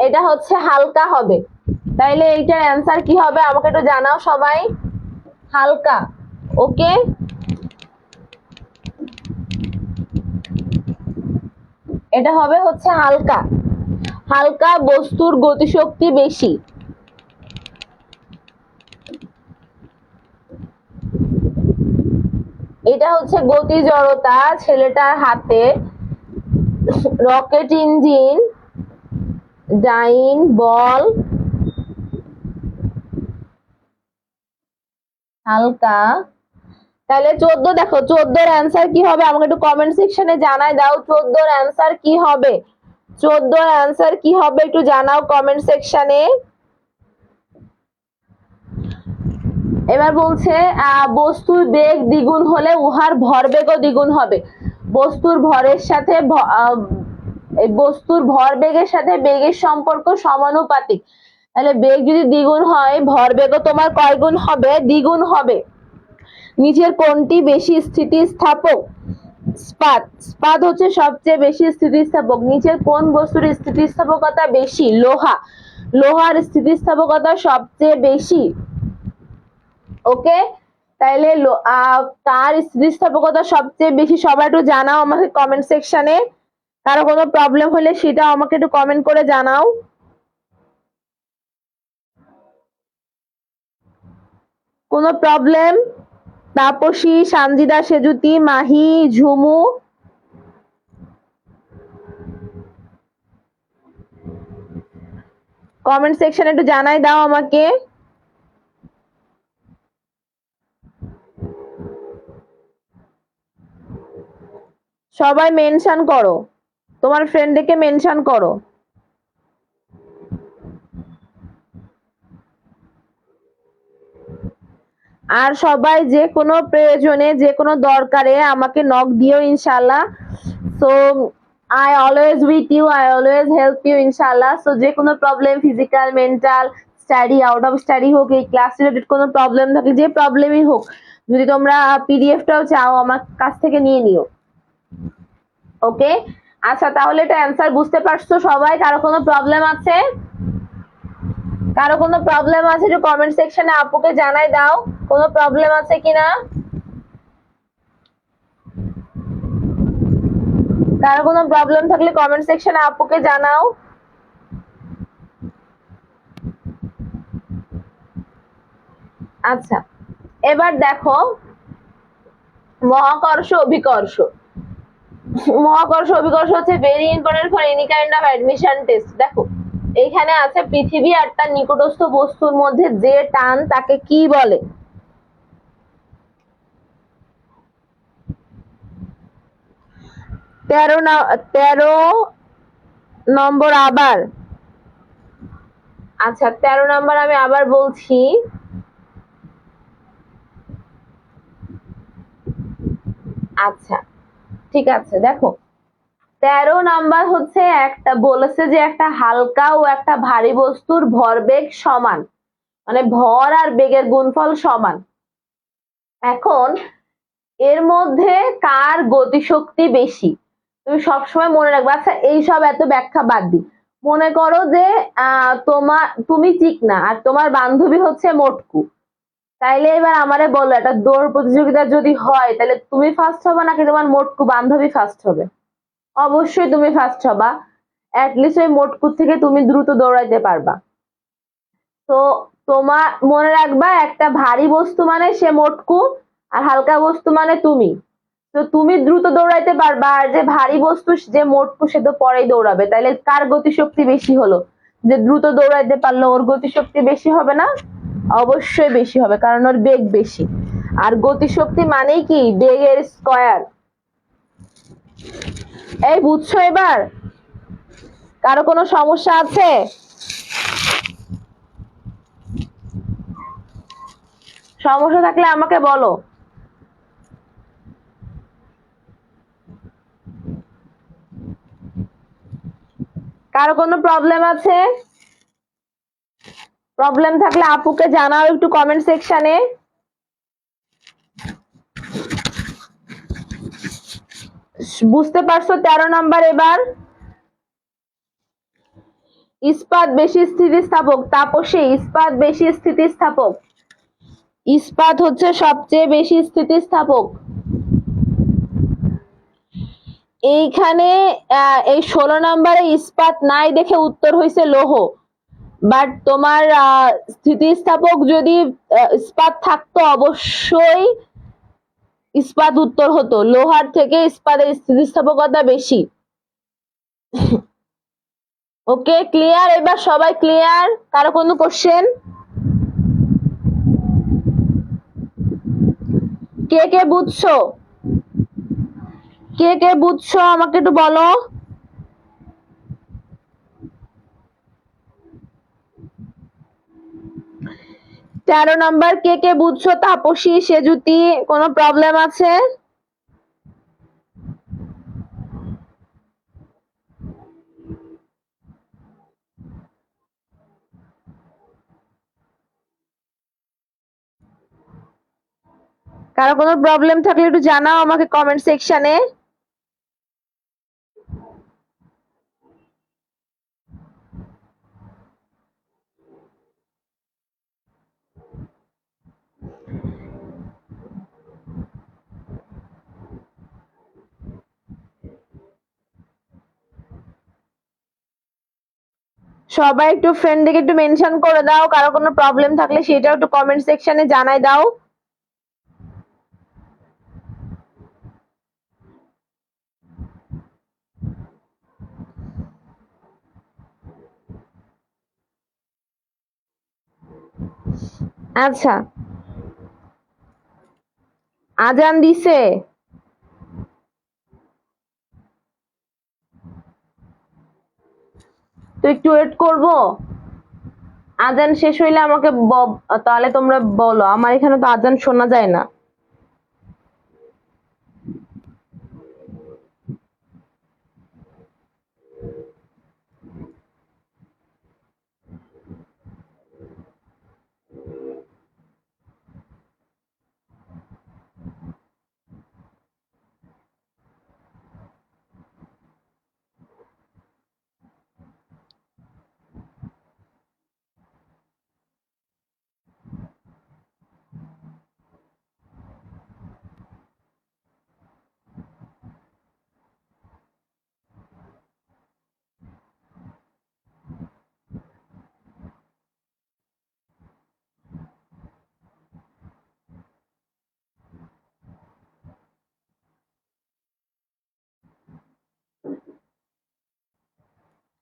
এটা হচ্ছে হালকা হবে, তাইলে এইটার অ্যান্সার কি হবে আমাকে একটু জানাও সবাই। হালকা। ওকে, এটা হবে হচ্ছে হালকা, হালকা বস্তুর গতিশক্তি বেশি। এটা হচ্ছে গতি জড়তা, ছেলেটার হাতে রকেট ইঞ্জিন, ডাইন বল, হালকা। তাহলে 14 দেখো, 14 অ্যান্সার কি হবে আমাকে একটু কমেন্ট সেকশনে জানাই দাও। 14 অ্যান্সার কি হবে? 14 অ্যান্সার কি হবে একটু জানাও কমেন্ট সেকশনে। এবার বলছে বস্তুর বেগ দ্বিগুণ হলে উহার ভরবেগও দ্বিগুণ হবে। বস্তুর ভরের সাথে বস্তুর ভরবেগের সাথে বেগের সম্পর্ক সমানুপাতিক, তাহলে বেগ যদি দ্বিগুণ হয় ভরবেগও তোমার কয় গুণ হবে? দ্বিগুণ হবে। নিচের কোনটি বেশি স্থিতিস্থাপক? স্পাত, স্পাত হচ্ছে সবচেয়ে বেশি স্থিতিস্থাপক। নিচের কোন বস্তুর স্থিতিস্থাপকতা বেশি? লোহা, লোহার স্থিতিস্থাপকতা সবচেয়ে বেশি। ওকে, তাইলে কার স্থিতিস্থাপকতা সবচেয়ে বেশি সবাই একটু জানাও আমাকে কমেন্ট সেকশনে। কারো কোনো প্রবলেম হলে সেটা আমাকে একটু কমেন্ট করে জানাও। কোনো প্রবলেম? তাপসী, সানজিদা, সেজুতি, মাহি, ঝুমু, কমেন্ট সেকশনে একটু জানাই দাও আমাকে। সবাই মেনশন করো, তোমার ফ্রেন্ডকে মেনশন করো। আর সবাই যে কোনো প্রয়োজনে যে কোনো দরকারে আমাকে নক দিও ইনশাআল্লাহ। So I always with you, I always help you ইনশাআল্লাহ। সো যে কোনো problem, physical, mental, study, out of study হোক, এই ক্লাস রিলেটেড কোনো প্রবলেম থাকে, যে প্রবলেমই হোক, যদি তোমরা পিডিএফটাও চাও আমার কাছ থেকে নিয়ে নিও। ওকে, আচ্ছা তাহলে এটা অ্যান্সার বুঝতে পারছো সবাই? কারো কোনো প্রবলেম আছে? কারো কোনো প্রবলেম আছে একটু কমেন্ট সেকশনে আপুকে জানাই দাও কোনো প্রবলেম আছে কিনা। কারো কোনো প্রবলেম থাকলে কমেন্ট সেকশনে আপুকে জানাও। আচ্ছা, এবার দেখো মহাকর্ষ অভিকর্ষ। মহাকর্ষ অভিকর্ষ হচ্ছে very important for any kind of admission test. দেখো এইখানে আছে পৃথিবী আর তার নিকটস্থ বস্তুর মধ্যে যে টান তাকে কি বলে? তেরো নম্বর আবার, আচ্ছা 13 নম্বর আমি আবার বলছি, আচ্ছা ঠিক আছে, দেখো 13 নাম্বার হচ্ছে একটা বলেছে যে একটা হালকা ও একটা ভারী বস্তুর ভরবেগ সমান, মানে ভর আর বেগের গুণফল সমান। এখন এর মধ্যে কার গতিশক্তি বেশি? তুমি সবসময় মনে রাখবে। আচ্ছা এইসব এত ব্যাখ্যা বাদ দি, মনে করো যে তুমি চিকনা আর তোমার বান্ধবী হচ্ছে মোটকু, তাইলে এবার আমারে বলো একটা দৌড় প্রতিযোগিতা যদি হয় তাহলে তুমি ফার্স্ট হবে নাকি তোমার মোটকু বান্ধবী ফার্স্ট হবে? অবশ্যই তুমি ফার্স্ট হবা, অ্যাটলিস্ট ওই মোটকু থেকে তুমি দ্রুত দৌড়াইতে পারবা। তো তোমার মনে রাখবা একটা ভারী বস্তু মানে সে মোটকু, আর হালকা বস্তু মানে তুমি। তো তুমি দ্রুত দৌড়াইতে পারবা, আর যে ভারী বস্তু যে মোটকু সে তো পরেই দৌড়াবে। তাইলে কার গতিশক্তি বেশি হলো? যে দ্রুত দৌড়াইতে পারলো ওর গতিশক্তি বেশি হবে না? অবশ্যই বেশি হবে, কারণ ওর বেগ বেশি। আর গতিশক্তি মানেই কি? বেগের স্কয়ার। এই বুঝছো এবার? কারো কোনো সমস্যা আছে? সমস্যা থাকলে আমাকে বলো। কারো কোনো প্রবলেম আছে? প্রবলেম থাকলে আপুকে জানাও একটু কমেন্ট সেকশনে। বুঝতে পারছো 13 নাম্বার? এবার ইস্পাত বেশি স্থিতিস্থাপক, তাপসী ইস্পাত বেশি স্থিতিস্থাপক। ইস্পাত হচ্ছে সবচেয়ে বেশি স্থিতিস্থাপক। এইখানে এই 16 নাম্বারে ইস্পাত নাই দেখে উত্তর হয়েছে লৌহ, বাট তোমার স্থিতিস্থাপক যদি ইস্পাত থাকতো অবশ্যই ইস্পাত উত্তর হতো। লোহার থেকে ইস্পাতের স্থিতিস্থাপকতা বেশি। Okay clear? এবার সবাই ক্লিয়ার? কারো কোনো কোশ্চেন? কে কে বুঝছো? কে কে বুঝছো আমাকে একটু বলো। 13 নাম্বার কে কে বুঝছো? তাপসী, সেজুতি, কোনো প্রবলেম আছে? কারো কোনো প্রবলেম থাকলে একটু জানাও আমাকে কমেন্ট সেকশনে। সবাই একটু ফ্রেন্ডকে একটু মেনশন করে দাও, কারো কোনো প্রবলেম থাকলে সেটাও একটু কমেন্ট সেকশনে জানাই দাও। আচ্ছা আজান দিছে? তো একটু ওয়েট করবো, আজান শেষ হইলে আমাকে তাহলে তোমরা বলো। আমার এখানে তো আজান শোনা যায় না।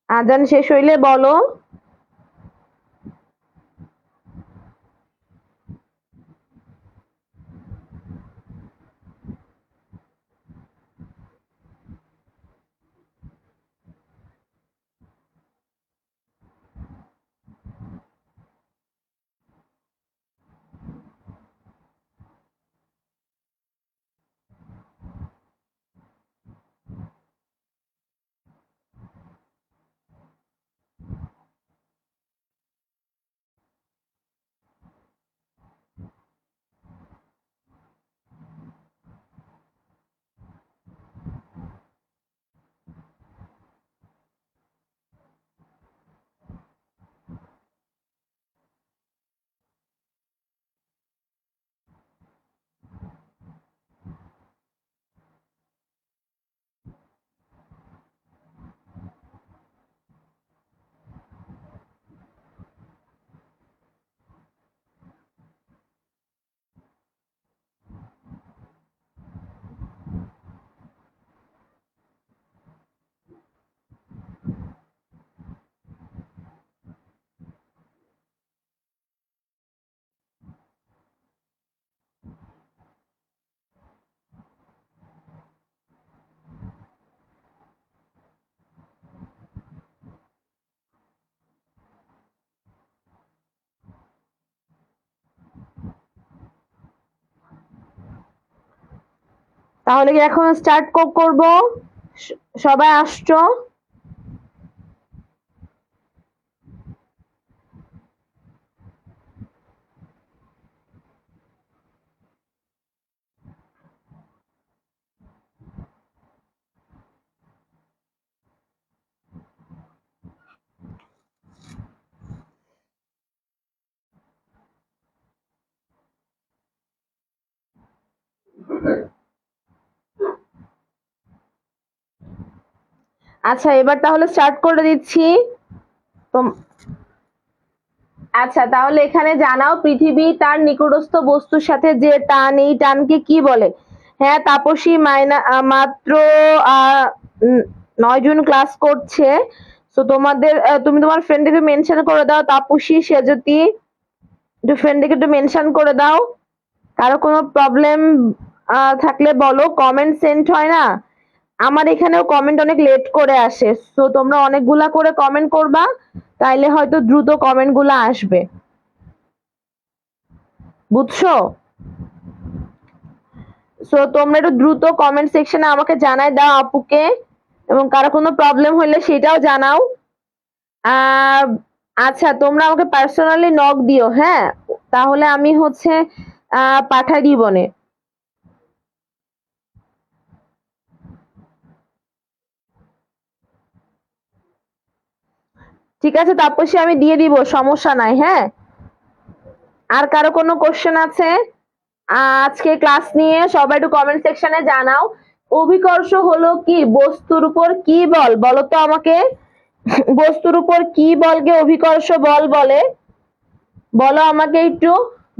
আজান শেষ হইলে বলো। তাহলে কি এখন স্টার্ট করব? সবাই আসছো? আচ্ছা, এবার তাহলে স্টার্ট করে দিচ্ছি। আচ্ছা, তাহলে এখানে জানাও, পৃথিবী তার নিকটস্থ বস্তুর সাথে যে টান, এই টানকে কি বলে? হ্যাঁ তাপসী, মাত্র 9 জন ক্লাস করছে। তো তুমি তোমার ফ্রেন্ডকে মেনশন করে দাও, তাপসী, সেজতি, একটু ফ্রেন্ডকে একটু মেনশন করে দাও। কারো কোনো প্রবলেম থাকলে বলো, কমেন্ট সেন্ড হয় না, আমার এখানেও কমেন্ট অনেক লেট করে আসে। তো তোমরা অনেকগুলা করে কমেন্ট করবা, তাইলে হয়তো দ্রুত কমেন্ট গুলা আসবে, বুঝছো? সো তোমরা একটু দ্রুত কমেন্ট সেকশনে আমাকে জানাই দাও আপুকে, এবং কারো কোনো প্রবলেম হলে সেটাও জানাও। আচ্ছা, তোমরা আমাকে পার্সোনালি নক দিও, হ্যাঁ, তাহলে আমি হচ্ছে পাঠাই দিব নে। ঠিক আছে তাপসী, আমি দিয়ে দিব, সমস্যা নাই। হ্যাঁ, আর কারো কোনো কোশ্চেন আছে আজকে ক্লাস নিয়ে? সবাই একটু কমেন্ট সেকশনে জানাও। অভিকর্ষ হলো কি? বস্তুর উপর কি বল বলো তো আমাকে? বস্তুর উপর কি বলকে অভিকর্ষ বল বলে? বলো আমাকে একটু।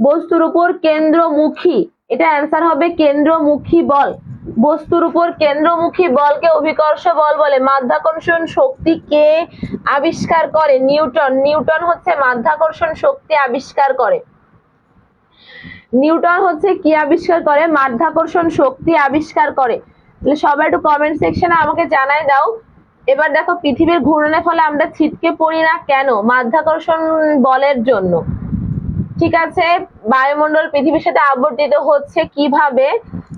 বস্তুর উপর কেন্দ্রমুখী, এটা অ্যান্সার হবে কেন্দ্রমুখী বল। বস্তুর উপর কেন্দ্রমুখী বলকে অভিকর্ষ বল বলে। মাধ্যাকর্ষণ শক্তি কে আবিষ্কার করে? নিউটন। নিউটন হচ্ছে মাধ্যাকর্ষণ শক্তি আবিষ্কার করে। নিউটন হচ্ছে কি আবিষ্কার করে? মাধ্যাকর্ষণ শক্তি আবিষ্কার করে। তাহলে সবাই একটু কমেন্ট সেকশনে আমাকে জানাই দাও। এবার দেখো, পৃথিবীর ঘূর্ণনের ফলে আমরা ছিটকে পড়ি না কেন? মাধ্যাকর্ষণ বলের জন্য। ঠিক আছে, বায়ুমণ্ডল পৃথিবীর সাথে আবর্তিত হচ্ছে কিভাবে?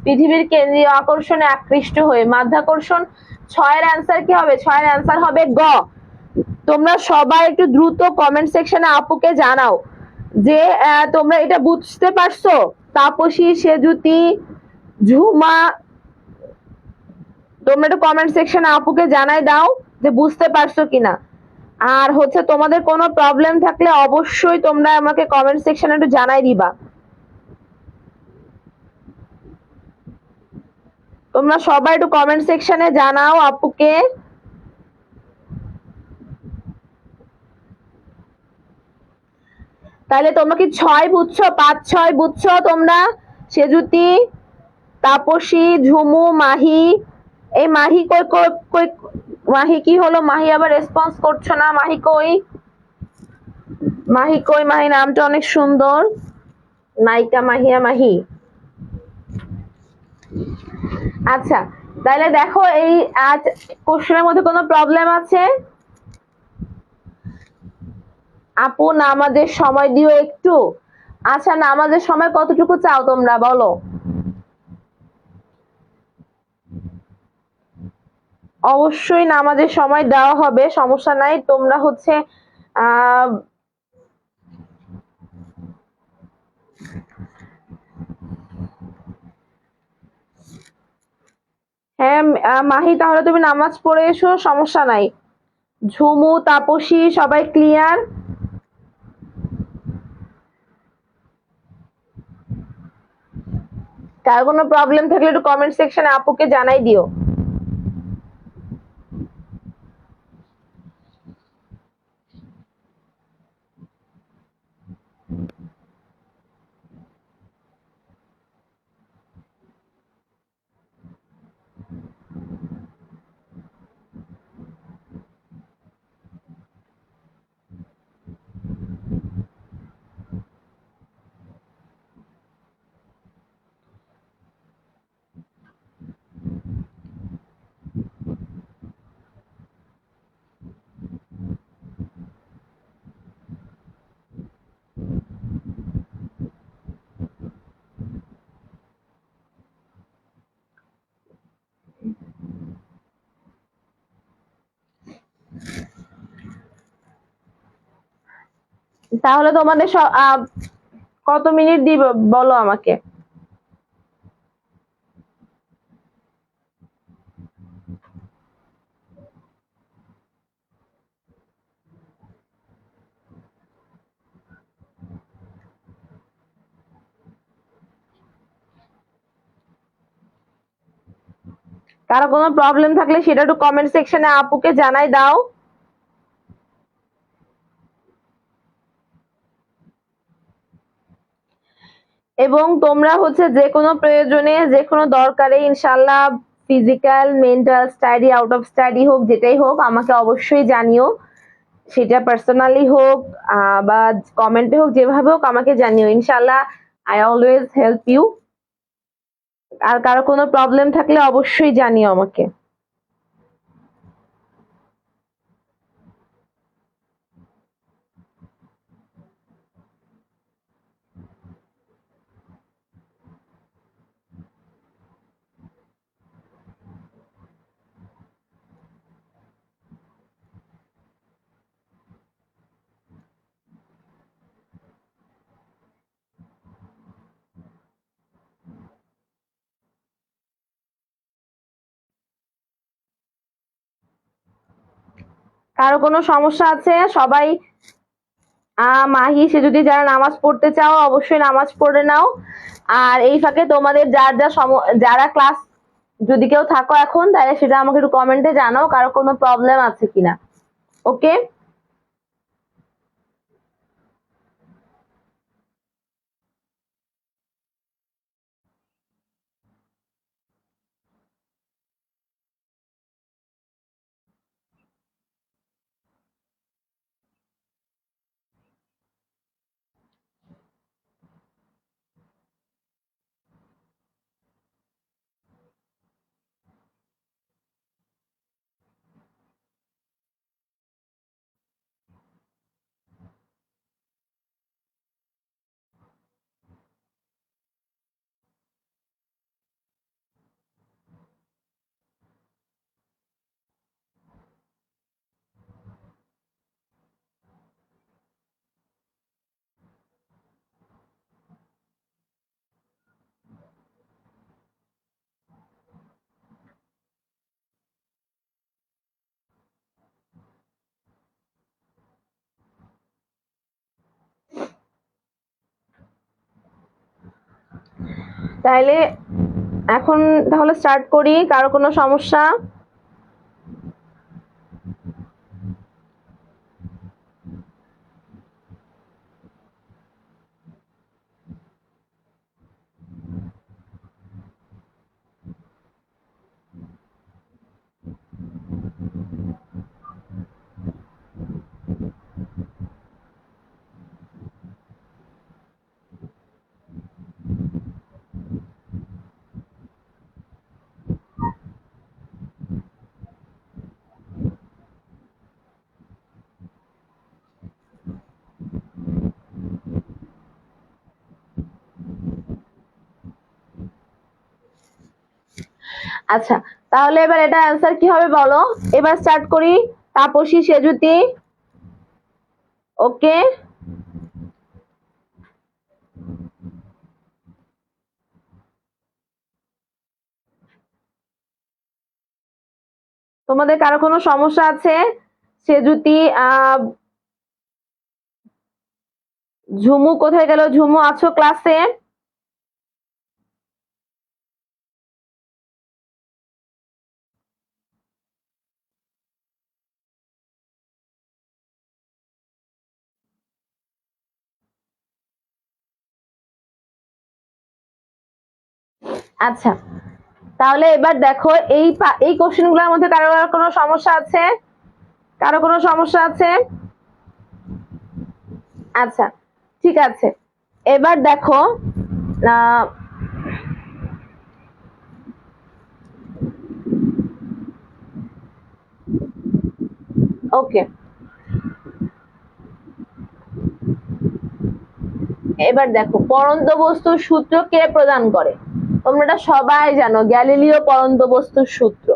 পৃথিবীর কেন্দ্রীয় আকর্ষণে আকৃষ্ট হয়ে। মাধ্যাকর্ষণ। 6 এর অ্যান্সার কি হবে? 6 এর অ্যান্সার হবে গ। তোমরা সবাই একটু দ্রুত কমেন্ট সেকশনে আপুকে জানাও যে তোমরা এটা বুঝতে পারছো। তাপসী, সেজুতি, ঝুমা, তোমরা একটু কমেন্ট সেকশনে আপুকে জানাই দাও যে বুঝতে পারছো কিনা। আর হচ্ছে তোমাদের কোনো প্রবলেম থাকলে অবশ্যই তোমরা আমাকে কমেন্ট সেকশনে একটু জানাই দিবা। তোমরা সবাই একটু কমেন্ট সেকশনে জানাও আপুকে। তাহলে তোমরা কি 6 বুঝছো? 5-6 বুঝছো তোমরা? সেজুতি, তাপসী, ঝুমু, মাহি। এই মাহি কই কই কই? মাহি কি হলো? মাহি আবার রেসপন্স করছো না, মাহি কই? মাহি কই? মাহি নামটা অনেক সুন্দর, নায়িকা মাহিয়া মাহি। আচ্ছা, তাহলে দেখো, এই কোশ্চেনের মধ্যে কোনো প্রবলেম আছে? আপু নামাজের সময় দিও একটু। আচ্ছা, নামাজের সময় কতটুকু চাও তোমরা বলো? অবশ্যই নামাজের সময় দেওয়া হবে, সমস্যা নাই। তোমরা হচ্ছে হ্যাঁ মাহি, তাহলে তুমি নামাজ পড়ে এসো, সমস্যা নাই। ঝুমু, তাপসী, সবাই ক্লিয়ার? কার কোনো প্রবলেম থাকলে একটু কমেন্ট সেকশনে আপুকে জানাই দিও। তাহলে তোমাদের কত মিনিট দিব বলো আমাকে। কারো কোনো প্রবলেম থাকলে সেটা একটু কমেন্ট সেকশনে আপুকে জানাই দাও। এবং তোমরা হচ্ছে যে কোনো প্রয়োজনে যে কোনো দরকারে ইনশাল্লাহ physical mental study out of study হোক যেটাই হোক আমাকে অবশ্যই জানিও, সেটা পার্সোনালি হোক বা কমেন্টে হোক, যেভাবে হোক আমাকে জানিও ইনশাল্লাহ। I always help you. আর কারো কোনো প্রবলেম থাকলে অবশ্যই জানিও আমাকে। কারো কোনো সমস্যা আছে? সবাই মাহি সে যদি যারা নামাজ পড়তে চাও অবশ্যই নামাজ পড়ে নাও। আর এই ফাঁকে তোমাদের যারা ক্লাস যদি কেউ থাকো এখন তাহলে সেটা আমাকে একটু কমেন্টে জানাও কারো কোনো প্রবলেম আছে কিনা। ওকে, তাইলে এখন তাহলে স্টার্ট করি। কারো কোনো সমস্যা? আচ্ছা, তাহলে এবার এটা অ্যান্সার কি হবে বলো। এবার স্টার্ট করি। তাপসী সেজুতি। ওকে, তোমাদের কারো কোনো সমস্যা আছে? সেজুতি, ঝুমু কোথায় গেল? ঝুমু আছো ক্লাসে? আচ্ছা, তাহলে এবার দেখো এই কোশ্চেন গুলোর মধ্যে কারো কোনো সমস্যা আছে? কারো কোনো সমস্যা আছে? আচ্ছা, ঠিক আছে। এবার দেখো ওকে, এবার দেখো পরন্ত বস্তুর সূত্র কে প্রদান করে? তোমরা এটা সবাই জানো, গ্যালিলিও পরন্ত বস্তুর সূত্র।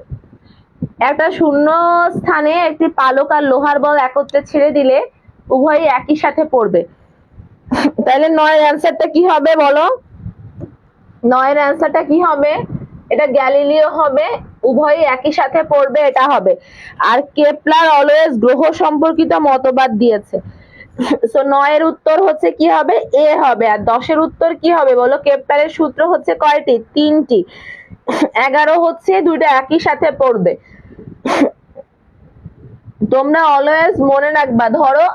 একটা শূন্য স্থানে একটি পালক আর লোহার বল একত্রে ছেড়ে দিলে উভয়ই একই সাথে পড়বে। তাহলে 9 এর অ্যান্সারটা কি হবে বলো? 9 এর অ্যান্সারটা কি হবে? এটা গ্যালিলিও হবে, উভয়ই একই সাথে পড়বে, এটা হবে। আর কেপলার অলওয়েজ গ্রহ সম্পর্কিত মতবাদ দিয়েছে। সো 9 এর উত্তর হচ্ছে কি হবে? এ হবে। আর 10 এর উত্তর কি হবে বলো? কেপলারের সূত্র হচ্ছে কয়টি? 3টি। 11 হচ্ছে দুইটা একই সাথে পড়বে। তোমরা অলওয়েজ মনে রাখবা, ধরো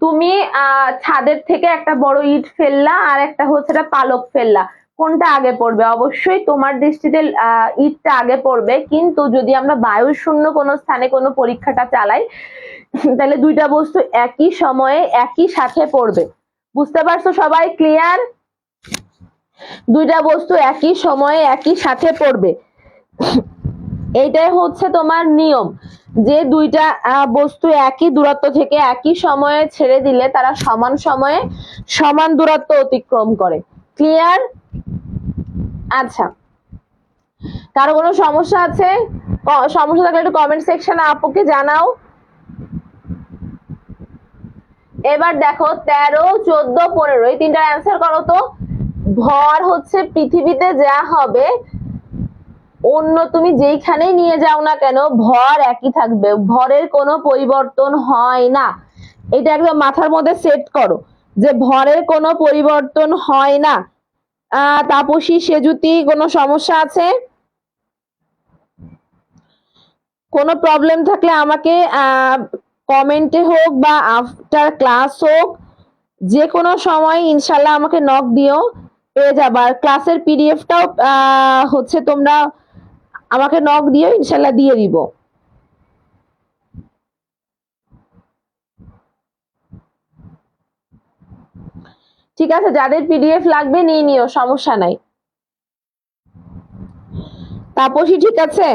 তুমি ছাদের থেকে একটা বড় ইট ফেললা আর একটা হচ্ছে পালক ফেললা, কোনটা আগে পড়বে? অবশ্যই তোমার দৃষ্টিতে ইটটা আগে পড়বে। কিন্তু যদি আমরা বায়ু শূন্য কোনো স্থানে কোনো পরীক্ষাটা চালাই, তাহলে দুইটা বস্তু একই সময়ে একই সাথে পড়বে। বুঝতে পারছো সবাই? ক্লিয়ার? দুইটা বস্তু একই সময়ে একই সাথে পড়বে, এইটাই হচ্ছে তোমার নিয়ম। যে দুইটা বস্তু একই দূরত্ব থেকে একই সময়ে ছেড়ে দিলে তারা সমান সময়ে সমান দূরত্ব অতিক্রম করে। ক্লিয়ার? আচ্ছা, কারো কোনো সমস্যা আছে? সমস্যা থাকলে একটু কমেন্ট সেকশনে আপুকে জানাও। এবার দেখো 13, 14, 15 এই তিনটা অ্যান্সার করো তো। ভর হচ্ছে পৃথিবীতে যা হবে, অন্য তুমি যেইখানেই নিয়ে যাও না কেন ভর একই থাকবে, ভরের কোনো পরিবর্তন হয় না। এটা একদম মাথার মধ্যে সেট করো যে ভরের কোনো পরিবর্তন হয় না। তাপসী, সেজুতি, কোনো সমস্যা আছে? কোনো প্রবলেম থাকলে আমাকে কমেন্টে হোক বা আফটার ক্লাস হোক, যে কোনো সময় ইনশাল্লাহ আমাকে নক দিও, পেয়ে যাবা। আর ক্লাসের পিডিএফটাও হচ্ছে তোমরা আমাকে নক দিও, ইনশাল্লাহ দিয়ে দিব। ঠিক আছে, যাদের পিডিএফ লাগবে নিয়ে নিও, সমস্যা নাই। তাপসী ঠিক আছে?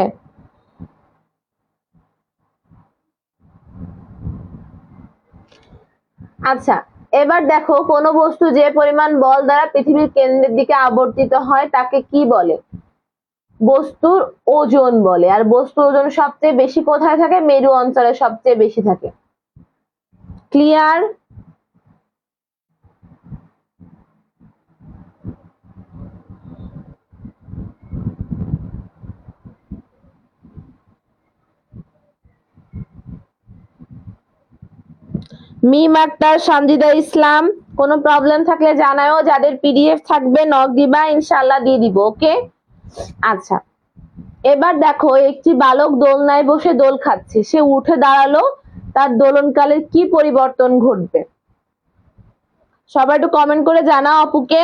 আচ্ছা, এবার দেখো কোন বস্তু যে পরিমাণ বল দ্বারা পৃথিবীর কেন্দ্রের দিকে আবর্তিত হয় তাকে কি বলে? বস্তুর ওজন বলে। আর বস্তুর ওজন সবচেয়ে বেশি কোথায় থাকে? মেরু অঞ্চলে সবচেয়ে বেশি থাকে। ক্লিয়ার? মিম আক্তার, সানজিদা ইসলাম, কোনো প্রবলেম থাকলে জানাও। যাদের পিডিএফ থাকবে নক দিবা, ইনশাআল্লাহ দিয়ে দিব। ওকে? আচ্ছা, এবার দেখো একটি বালক দোলনায় বসে দোল খাচ্ছে, সে উঠে দাঁড়ালো, তার দোলনকালের কি পরিবর্তন ঘটবে? সবাই একটু কমেন্ট করে জানাও আপুকে।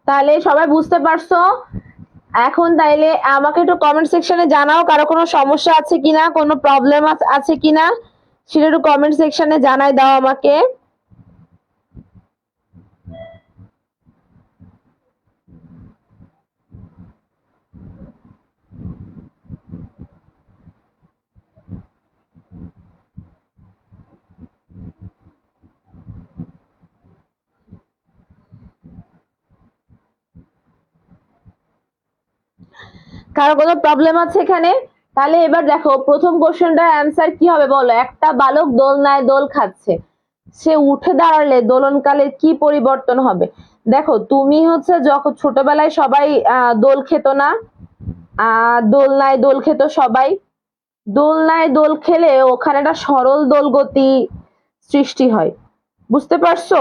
তাহলে সবাই বুঝতে পারছো? এখন তাইলে আমাকে একটু কমেন্ট সেকশনে জানাও কারো কোনো সমস্যা আছে কিনা, কোনো প্রবলেম আছে কিনা, সেটা একটু কমেন্ট সেকশনে জানাই দাও আমাকে। কারো কোনো প্রবলেম আছে এখানে? তাহলে এবার দেখো প্রথম কোশ্চেনটার অ্যান্সার কি হবে বলো? একটা বালক দোলনায় দোল খাচ্ছে, সে উঠে দাঁড়ালে দোলনকালের কি পরিবর্তন হবে? দেখো তুমি হচ্ছে যখন ছোটবেলায় সবাই দোল খেত না? দোলনায় দোল খেত সবাই। দোলনায় দোল খেলে ওখানে একটা সরল দোল গতি সৃষ্টি হয়। বুঝতে পারছো?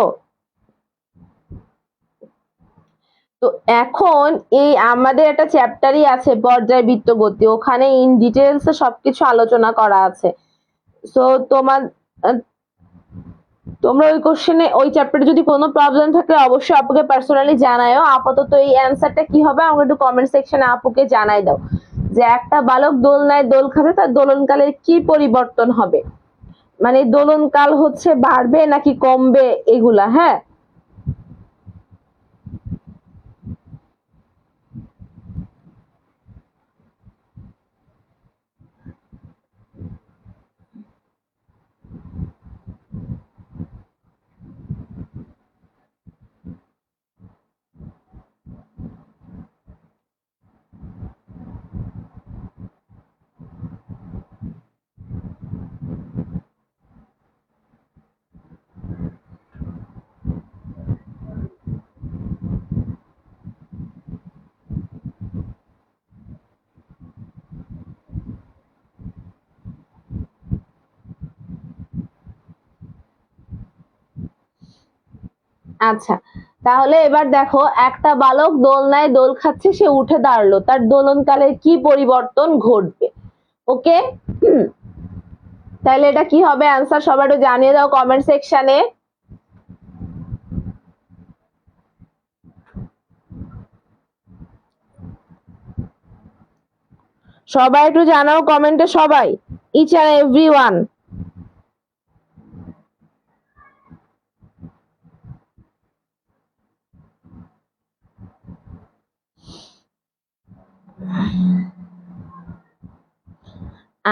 তো এখন এই আমাদের একটা চ্যাপ্টারই আছে পর্যায়বৃত্ত গতি, ওখানে ইন ডিটেলস সবকিছু আলোচনা করা আছে। সো তোমরা ওই কোশ্চেনে ওই চ্যাপ্টারে যদি কোনো প্রবলেম থাকে অবশ্যই আপুকে পার্সোনালি জানাও। আপাতত এই অ্যান্সারটা কি হবে আমাকে একটু কমেন্ট সেকশনে আপুকে জানাই দাও যে একটা বালক দোলনায় দোল খাচ্ছে তার দোলনকালের কি পরিবর্তন হবে, মানে দোলনকাল হচ্ছে বাড়বে নাকি কমবে এগুলা। হ্যাঁ, আচ্ছা তাহলে এবার দেখো, একটা বালক দোলনায় দোল খাচ্ছে, সে উঠে দাঁড়ালো, তার দোলনকালের কি পরিবর্তন ঘটবে। ওকে, তাহলে এটা কি হবে অ্যান্সার সবাই একটু জানিয়ে দাও কমেন্ট সেকশনে। সবাই একটু জানাও কমেন্টে, সবাই, ইচ অ্যান্ড এভরিওয়ান।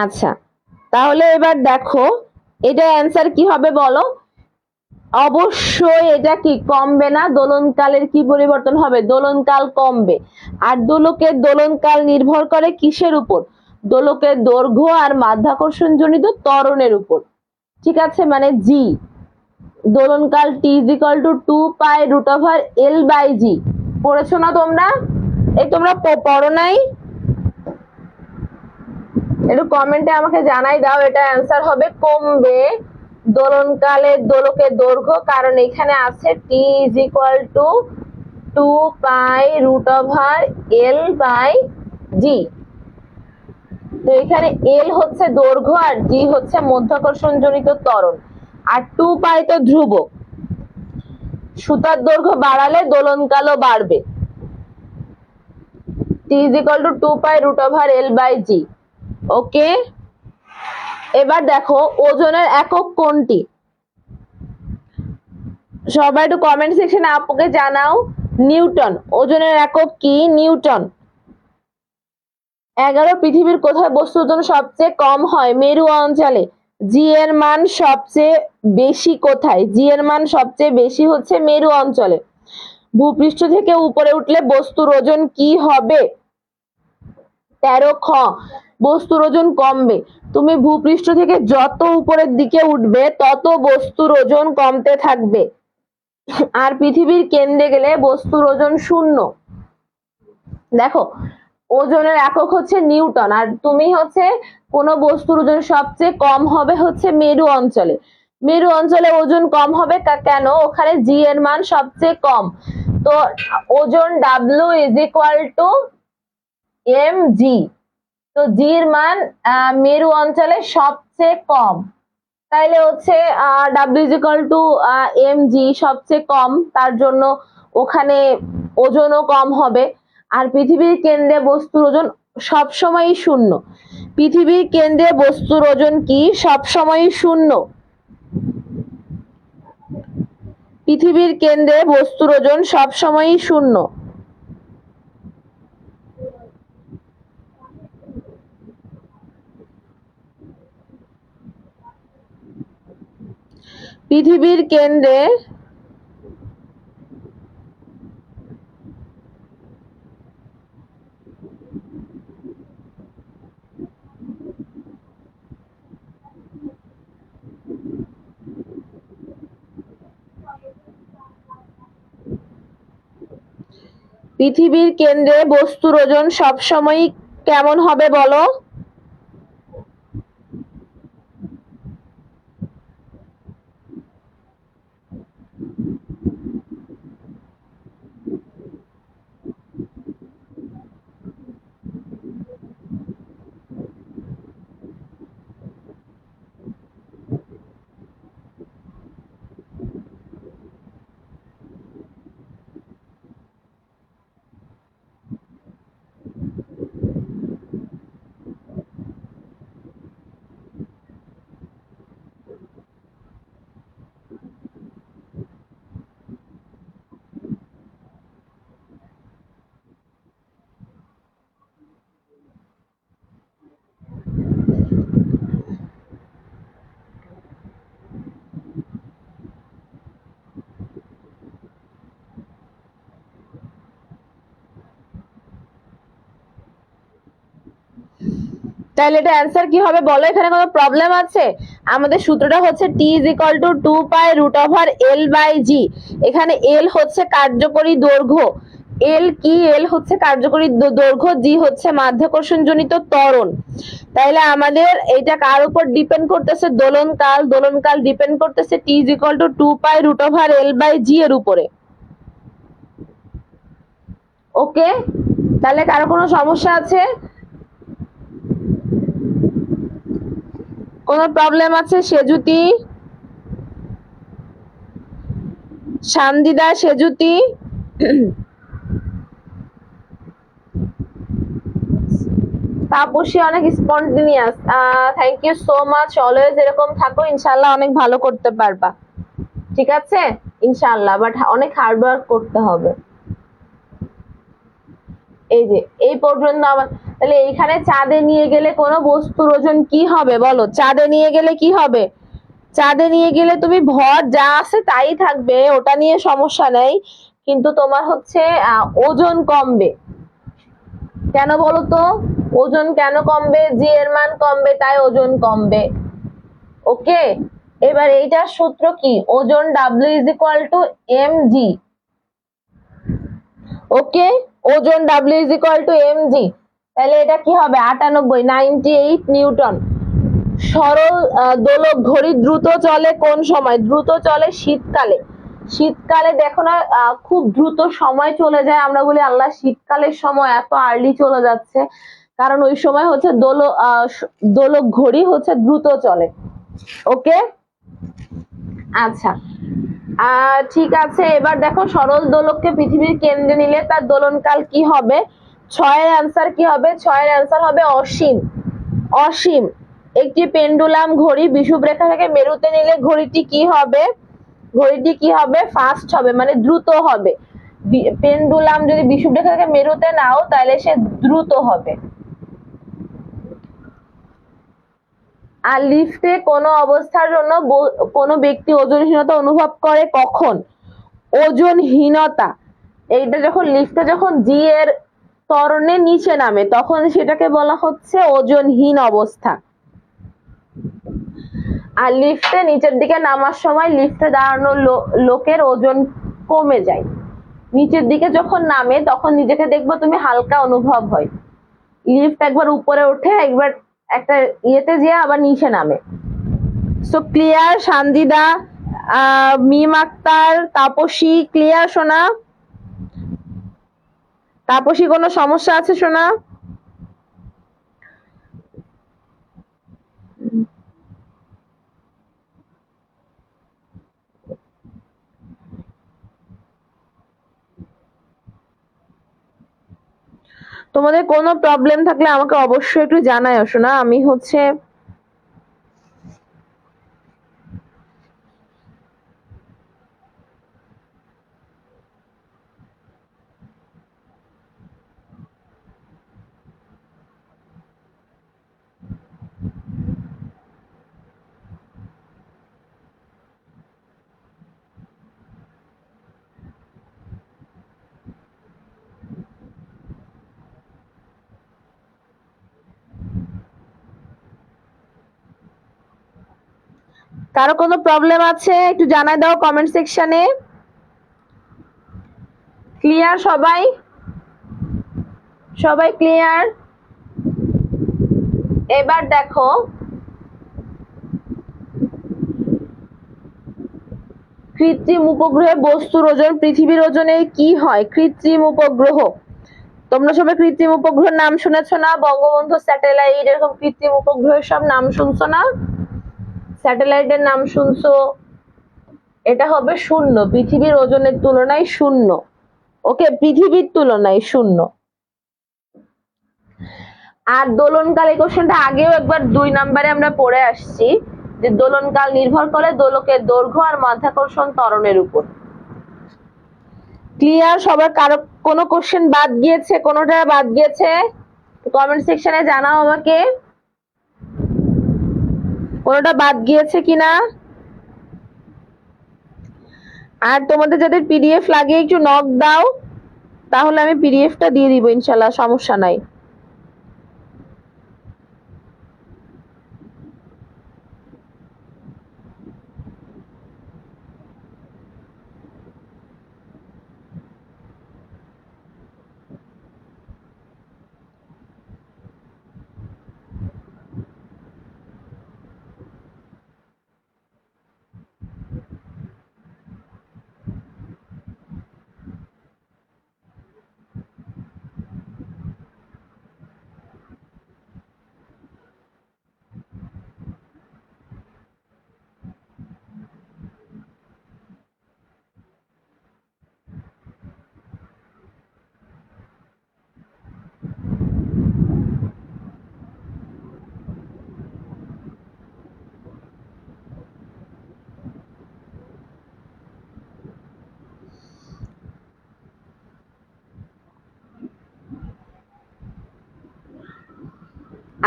আচ্ছা তাহলে এবার দেখো এটা অ্যান্সার কি হবে বলো। অবশ্যই এটা কি কমবে না, দোলনকালের কি পরিবর্তন হবে, দোলনকাল কমবে। আর দোলকের দোলনকাল নির্ভর করে কিসের উপর, দোলকের দৈর্ঘ্য আর মাধ্যাকর্ষণ জনিত ত্বরণের উপর। ঠিক আছে, মানে জি, দোলনকাল টি ইজ ইকুয়াল টু 2π√L/g। পড়েছো না তোমরা? এই তোমরা পড়ো নাই? একটু কমেন্টে আমাকে জানাই দাও। এটা অ্যান্সার হবে কমবে দোলনকালের দোলকের দৈর্ঘ্য, কারণ এখানে আছে টি ইজ ইকুয়াল টু 2π√L/g। তো এখানে এল হচ্ছে দৈর্ঘ্য আর জি হচ্ছে মধ্যাকর্ষণ জনিত ত্বরণ, আর 2π তো ধ্রুবক, সুতার দৈর্ঘ্য বাড়ালে দোলনকালও বাড়বে। টি ইজ ইকুয়াল টু 2π√L/g। ওকে, এবার দেখো ওজনের একক কোনটি, সবাই একটু কমেন্ট সেকশনে আপুকে জানাও। নিউটন, ওজনের একক কি? নিউটন। 11 পৃথিবীর কোথায় বস্তুর ওজন সবচেয়ে কম হয়? মেরু অঞ্চলে। জি এর মান সবচেয়ে বেশি কোথায়? জি এর মান সবচেয়ে বেশি হচ্ছে মেরু অঞ্চলে। ভূপৃষ্ঠ থেকে উপরে উঠলে বস্তুর ওজন কি হবে? 13 খ, বস্তুর ওজন কমবে। তুমি ভূপৃষ্ঠ থেকে যত উপরের দিকে উঠবে তত বস্তুর ওজন কমতে থাকবে। আর পৃথিবীর কেন্দ্রে গেলে বস্তুর ওজন শূন্য। দেখো ওজনের একক হচ্ছে নিউটন, আর তুমি হচ্ছে কোন বস্তুর ওজন সবচেয়ে কম হবে হচ্ছে মেরু অঞ্চলে। মেরু অঞ্চলে ওজন কম হবে কেন? ওখানে জি এর মান সবচেয়ে কম। তো ওজন W is equal to M G. তো জির মান মেরু অঞ্চলে সবচেয়ে কম, তাইলে হচ্ছে W is equal to M G, সবচেয়ে কম, তার জন্য ওখানে ওজনও কম হবে। আর পৃথিবীর কেন্দ্রে বস্তুর ওজন সবসময়ই শূন্য। পৃথিবীর কেন্দ্রে বস্তুর ওজন কি? সবসময়ই শূন্য। পৃথিবীর কেন্দ্রে বস্তুর ওজন সবসময়ই শূন্য। পৃথিবীর কেন্দ্রে পৃথিবীর কেন্দ্রে বস্তুর ওজন সবসময়ই কেমন হবে বলো? তাহলে এটা অ্যান্সার কি হবে বলো, এখানে কোনো প্রবলেম আছে? আমাদের সূত্রটা হচ্ছে টি ইজ ইকুয়াল টু 2π√L/g। এখানে এল হচ্ছে কার্যকরী দৈর্ঘ্য, এল কি, এল হচ্ছে কার্যকরী দৈর্ঘ্য, জি হচ্ছে মাধ্যাকর্ষণ জনিত ত্বরণ। তাইলে আমাদের এটা কার উপর ডিপেন্ড করতেছে? দোলনকাল। দোলনকাল ডিপেন্ড করতেছে টি ইজ ইকুয়াল টু 2π√L/g এর উপরে। ওকে, তাহলে কারো কোনো সমস্যা আছে? কোন প্রবলেম আছে? সেজুতি, শান্দিদা, সেজুতি, তাপসী অনেক spontaneous. Thank you so much, always এরকম থাকো, ইনশাআল্লাহ অনেক ভালো করতে পারবা, ঠিক আছে ইনশাআল্লাহ, বাট অনেক হার্ড ওয়ার্ক করতে হবে। এই যে এই পর্যন্ত আমার, তাহলে এইখানে চাঁদে নিয়ে গেলে কোনো বস্তুর ওজন কি হবে বলো? চাঁদে নিয়ে গেলে কি হবে? চাঁদে নিয়ে গেলে তুমি ভর যা আছে তাই থাকবে, ওটা নিয়ে সমস্যা নেই, কিন্তু তোমার হচ্ছে ওজন কমবে। কেন বলো তো? ওজন কেন কমবে? জি এর মান কমবে, তাই ওজন কমবে। ওকে, এবার এইটার সূত্র কি? ওজন W is equal two mg। ওকে, ওজন W is equal two mg। তাহলে এটা কি হবে? 98 নিউটন। সরল দোলক ঘড়ি দ্রুত চলে কোন সময়? দ্রুত চলে শীতকালে। শীতকালে দেখো না খুব দ্রুত সময় চলে যায়, আমরা বলি আল্লাহ শীতকালের সময় এত আর্লি চলে যাচ্ছে, কারণ ওই সময় হচ্ছে দোলক ঘড়ি হচ্ছে দ্রুত চলে। ওকে, আচ্ছা ঠিক আছে। এবার দেখো সরল দোলককে পৃথিবীর কেন্দ্রে নিলে তার দোলনকাল কি হবে? 6 এর অ্যান্সার কি হবে? 6 এর অ্যান্সার হবে অসীম। অসীম। একটি পেন্ডুলাম ঘড়ি বিষুবরেখা থেকে মেরুতে নিলে ঘড়িটি কি হবে? ঘড়িটি কি হবে? ফাস্ট হবে, মানে দ্রুত হবে। পেন্ডুলাম যদি বিষুবরেখা থেকে মেরুতে নাও তাহলে সে দ্রুত হবে। আর লিফটে কোনো অবস্থার জন্য কোনো ব্যক্তি ওজনহীনতা অনুভব করে কখন? ওজনহীনতা এইটা যখন লিফটে যখন জি এর ত্বরণে নিচে নামে তখন সেটাকে বলা হচ্ছে ওজনহীন অবস্থা। আর লিফটে নিচের দিকে নামার সময় লিফটে দাঁড়ানো লোকের ওজন কমে যায়। নিচের দিকে যখন নামে তখন নিজেকে দেখবো তুমি হালকা অনুভব হয়। লিফট একবার উপরে ওঠে, একবার একটা ইয়েতে যেয়ে আবার নিচে নামে। সো ক্লিয়ার শান্দিদা, মিম আক্তার, তাপসী, ক্লিয়ার সোনা? তাপসী কোনো সমস্যা আছে সোনা? তোমাদের কোনো প্রবলেম থাকলে আমাকে অবশ্যই একটু জানাও শোনা, আমি হচ্ছে কারো কোনো প্রবলেম আছে একটু জানাই দাও কমেন্ট সেকশনে। ক্লিয়ার সবাই? সবাই ক্লিয়ার? এবার দেখো কৃত্রিম উপগ্রহে বস্তুর ওজন পৃথিবীর ওজনের কি হয়? কৃত্রিম উপগ্রহ, তোমরা সবাই কৃত্রিম উপগ্রহের নাম শুনেছো না? বঙ্গবন্ধু স্যাটেলাইট, এরকম কৃত্রিম উপগ্রহের সব নাম শুনছো না? স্যাটেলাইটের নাম শুনছো? এটা হবে শূন্য, পৃথিবীর ওজনের তুলনায় শূন্য। ওকে, পৃথিবীর তুলনায় শূন্য। আর দোলনকাল, এই কোশ্চেনটা আগেও একবার 2 নম্বরে আমরা পড়ে আসছি যে দোলনকাল নির্ভর করে দোলকের দৈর্ঘ্য আর মাধ্যাকর্ষণ ত্বরণের উপর। ক্লিয়ার সবার? কারো কোনো কোশ্চেন বাদ গিয়েছে? কোনোটা বাদ গিয়েছে কমেন্ট সেকশনে জানাও আমাকে, কোনোটা বাদ গিয়েছে কিনা। আর তোমাদের যাদের পিডিএফ লাগে একটু নক দাও, তাহলে আমি পিডিএফটা দিয়ে দিব ইনশাল্লাহ, সমস্যা নাই।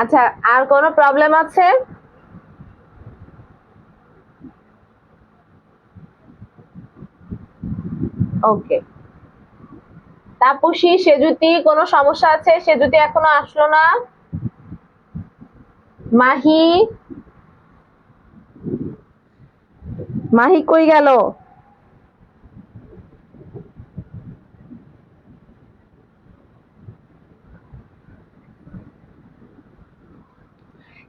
আচ্ছা, আর কোনো প্রবলেম আছে? ওকে, তাপসী, সেজুতি, কোনো সমস্যা আছে? সেজুতি এখনো আসলো না। মাহি, মাহি কই গেল?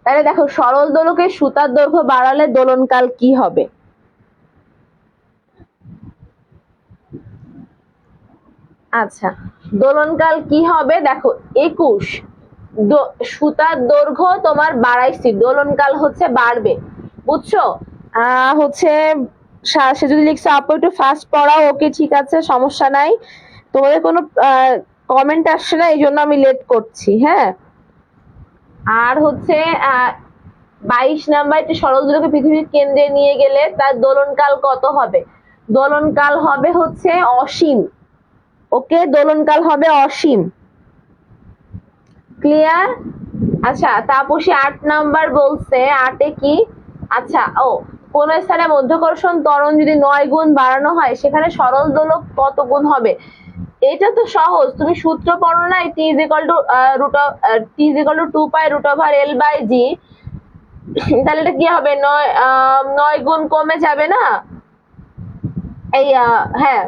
তাহলে দেখো, সরল দোলকে সুতার দৈর্ঘ্য বাড়ালে দোলনকাল কি হবে? আচ্ছা, দোলনকাল কি হবে দেখো, 21। সুতার দৈর্ঘ্য তোমার বাড়াইছি, দোলনকাল হচ্ছে বাড়বে, বুঝছো? হচ্ছে সে যদি লিখছে আপু একটু ফাস্ট পড়াও, ওকে ঠিক আছে, সমস্যা নাই। তোমাদের কোনো কমেন্ট আসছে না, এই জন্য আমি লেট করছি। হ্যাঁ, আর হচ্ছে 22 নাম্বার, একটি সরল দোলকে পৃথিবীর কেন্দ্রে নিয়ে গেলে তার দোলনকাল কত হবে? দোলনকাল হবে হচ্ছে অসীম। ওকে, দোলনকাল হবে অসীম। ক্লিয়ার? আচ্ছা, তাপসী 8 নাম্বার বলছে, 8-এ কি? আচ্ছা, কোন স্থানে মধ্যাকর্ষণ ত্বরণ যদি 9 গুণ বাড়ানো হয় সেখানে সরল দোলক কত গুণ হবে? এটা তো সহজ, তুমি সূত্র পড়ো না, t is equal to t is equal to 2 pi root over l by g। তাহলে এটা কি হবে? 9 গুণ কমে যাবে না? এই হ্যাঁ।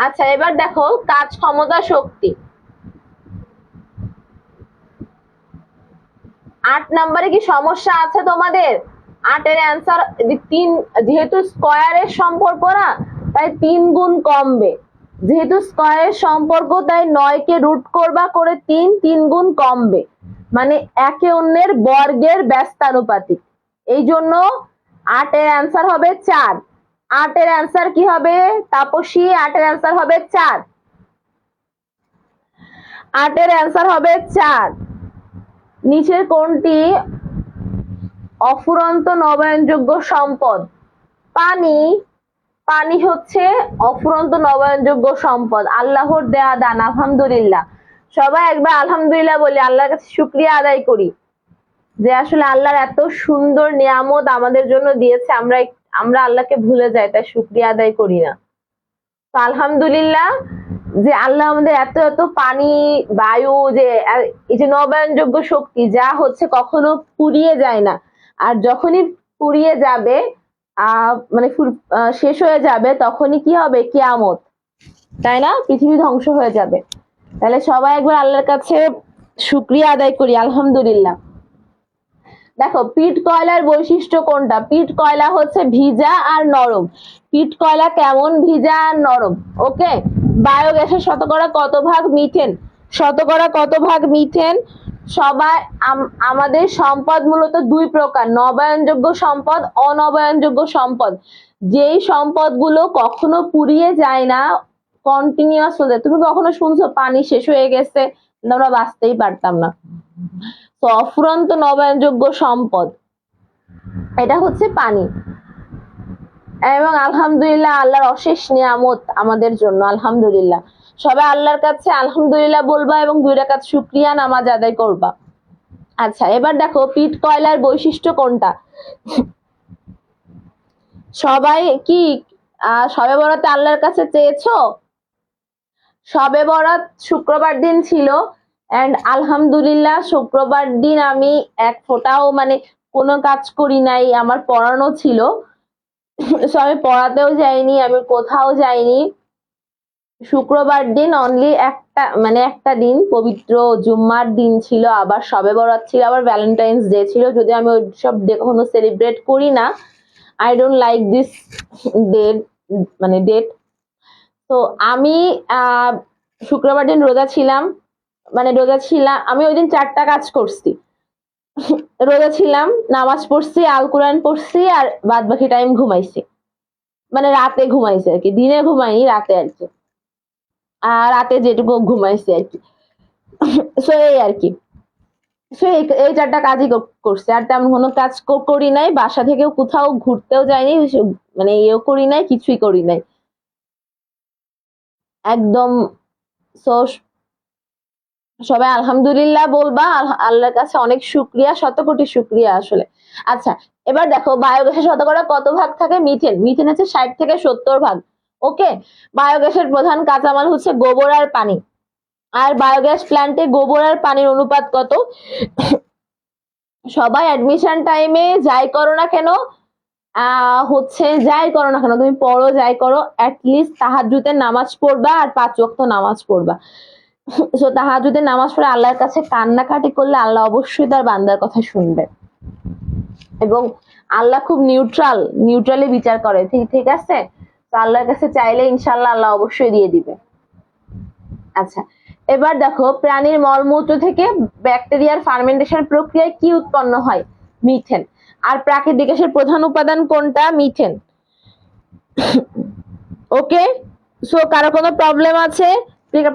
আচ্ছা, এবার দেখো কাজ ক্ষমতা শক্তি। 8 নাম্বারে কি সমস্যা আছে তোমাদের? 8-এর অ্যান্সার 3, যেহেতু স্কয়ারের সম্পর্ক না, তাই 3 গুণ কমবে। যেহেতু স্কয়ারের সম্পর্ক, তাই 9 কে রুট করবা করে 3 গুণ কমবে, মানে একে অন্যের বর্গের ব্যস্তানুপাতিক। এই জন্য 8-এর অ্যান্সার হবে 4। 8-এর অ্যান্সার কি হবে তাপসী? 8-এর অ্যান্সার হবে 4। 8-এর অ্যান্সার হবে 4। নিচের কোনটি অফুরন্ত নবায়নযোগ্য সম্পদ? পানি। পানি হচ্ছে অফুরন্ত নবায়নযোগ্য সম্পদ, আল্লাহর দেয়া দান। আলহামদুলিল্লাহ, সবাই একবার আলহামদুলিল্লাহ বলি, আল্লাহর কাছে শুকরিয়া আদায় করি যে আসলে আল্লাহর এত সুন্দর নিয়ামত আমাদের জন্য দিয়েছে, আমরা আল্লাহকে ভুলে যাই, তাই শুকরিয়া আদায় করি না। তো আলহামদুলিল্লাহ যে আল্লাহ আমাদের এত এত পানি, বায়ু, যে এই যে নবায়নযোগ্য শক্তি, যা হচ্ছে কখনো ফুরিয়ে যায় না, আর যখনই ফুরিয়ে যাবে মানে শেষ হয়ে যাবে, তখনই কি হবে? কিয়ামত, তাই না? পৃথিবী ধ্বংস হয়ে যাবে। তাহলে সবাই একবার আল্লাহর কাছে শুকরিয়া আদায় করি, আলহামদুলিল্লাহ। দেখো, পিট কয়লার বৈশিষ্ট্য কোনটা? পিট কয়লা হচ্ছে ভিজা আর নরম। পিট কয়লা কেমন? ভিজা আর নরম। ওকে, বায়োগ্যাসের শতকরা কত ভাগ মিথেন? শতকরা কত ভাগ মিথেন? সবাই, আমাদের সম্পদ মূলত 2 প্রকার, নবায়নযোগ্য সম্পদ, অনবায়নযোগ্য সম্পদ। যেই সম্পদগুলো কখনো পুড়িয়ে যায় না, কন্টিনিউয়াস হতে। তুমি কখনো শুনছো পানি শেষ হয়ে গেছে? আমরা বাঁচতেই পারতাম না। তো অফুরন্ত নবায়নযোগ্য সম্পদ এটা হচ্ছে পানি। এবং আলহামদুলিল্লাহ, আল্লাহর অশেষ নিয়ামত আমাদের জন্য, আলহামদুলিল্লাহ। সবাই আল্লাহর কাছে আলহামদুলিল্লাহ বলবা এবং 2 রাকাত শুকরিয়া নামাজ আদায় করবা। আচ্ছা, এবার দেখো পিট কয়লার বৈশিষ্ট্য কোনটা? সবাই কি শবে বরাতে আল্লাহর কাছে চেয়েছো? শবে বরাত শুক্রবার দিন ছিল, এন্ড আলহামদুলিল্লাহ শুক্রবার দিন আমি এক ফোঁটাও মানে কোনো কাজ করি নাই, আমার পড়ানো ছিল। সো আমি পড়াতেও যাইনি, আমি কোথাও যাইনি। শুক্রবার দিন অনলি একটা দিন, পবিত্র জুম্মার দিন ছিল, আবার শবে বরাত ছিল, আবার ভ্যালেন্টাইন্স ডে ছিল। যদি আমি ওইসব কখনো সেলিব্রেট করি না, I don't like this date. তো আমি শুক্রবার দিন রোজা ছিলাম, আমি ওই দিন 4টা কাজ করছি। রোজা ছিলাম, নামাজ পড়ছি, আল কোরআন পড়ছি, আর বাদ বাকি টাইম ঘুমাইছি। মানে রাতে ঘুমাইছি আর কি, দিনে ঘুমাইনি, রাতে আর কি। আর রাতে যেটুকু ঘুমাইছি আর কি। সো এই আর কি, সো এই 4টা কাজই করছি, আর তেমন কোনো কাজ করি নাই। বাসা থেকেও কোথাও ঘুরতেও যাইনি, মানে ইয়েও করি নাই, কিছুই করি নাই একদম। সো সবাই আলহামদুলিল্লাহ বলবা, আল্লাহর কাছে অনেক শুক্রিয়া, শত কোটি শুক্রিয়া আসলে। আচ্ছা, এবার দেখো বায়োগ্যাসের শতকরা কত ভাগ থাকে? মিথেন। মিথেন হচ্ছে 60 থেকে 70 ভাগ। ওকে, বায়োগ্যাসের প্রধান কাঁচামাল হচ্ছে গোবর আর পানি। আর বায়োগ্যাস প্ল্যান্টে গোবর আর পানির অনুপাত কত? সবাই অ্যাডমিশন টাইমে যাই করো না কেন, হচ্ছে যাই করো না কেন, তুমি পড়ো যাই করো, অ্যাটলিস্ট তাহাজ্জুদের নামাজ পড়বা আর 5 ওয়াক্ত নামাজ পড়বা। সো তাহাজ্জুদের নামাজ পড়ে আল্লাহর কাছে কান্নাকাটি করলে আল্লাহ অবশ্যই তার বান্দার কথা শুনবে। এবং আল্লাহ খুব নিউট্রালি বিচার করে, ঠিক আছে। তো আল্লাহর কাছে চাইলে ইনশাল্লাহ আল্লাহ অবশ্যই দিয়ে দিবে। আচ্ছা, এবার দেখো প্রাণীর মলমূত্র থেকে ব্যাকটেরিয়ার ফার্মেন্টেশন প্রক্রিয়ায় কি উৎপন্ন হয়? মিথেন। আর প্রাকৃতিক গ্যাসের প্রধান উপাদান কোনটা? মিথেন। ওকে, সো কারো কোনো প্রবলেম আছে?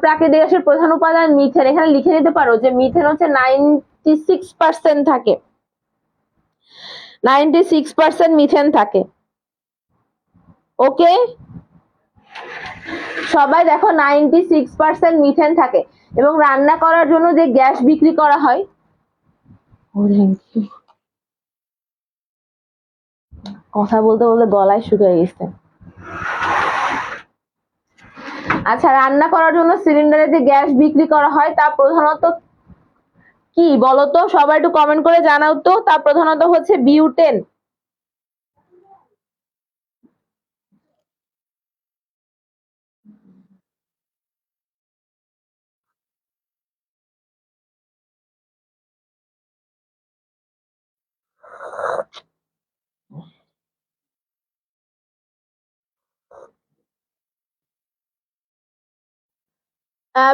প্রাকৃতিক গ্যাসের প্রধান উপাদান মিথেন। এখানে লিখে নিতে পারো যে মিথেন হচ্ছে 96% থাকে, 96% মিথেন থাকে। ওকে, সবাই দেখো 96% মিথেন থাকে। এবং রান্না করার জন্য যে গ্যাস বিক্রি করা হয়, কথা বলতে বলতে গলায় শুকিয়ে গেছে। আচ্ছা, রান্না করার জন্য সিলিন্ডারে যে গ্যাস বিক্রি করা হয় তা প্রধানত কি বলতো? সবাই একটু কমেন্ট করে জানাও তো। তা প্রধানত হচ্ছে বিউটেন।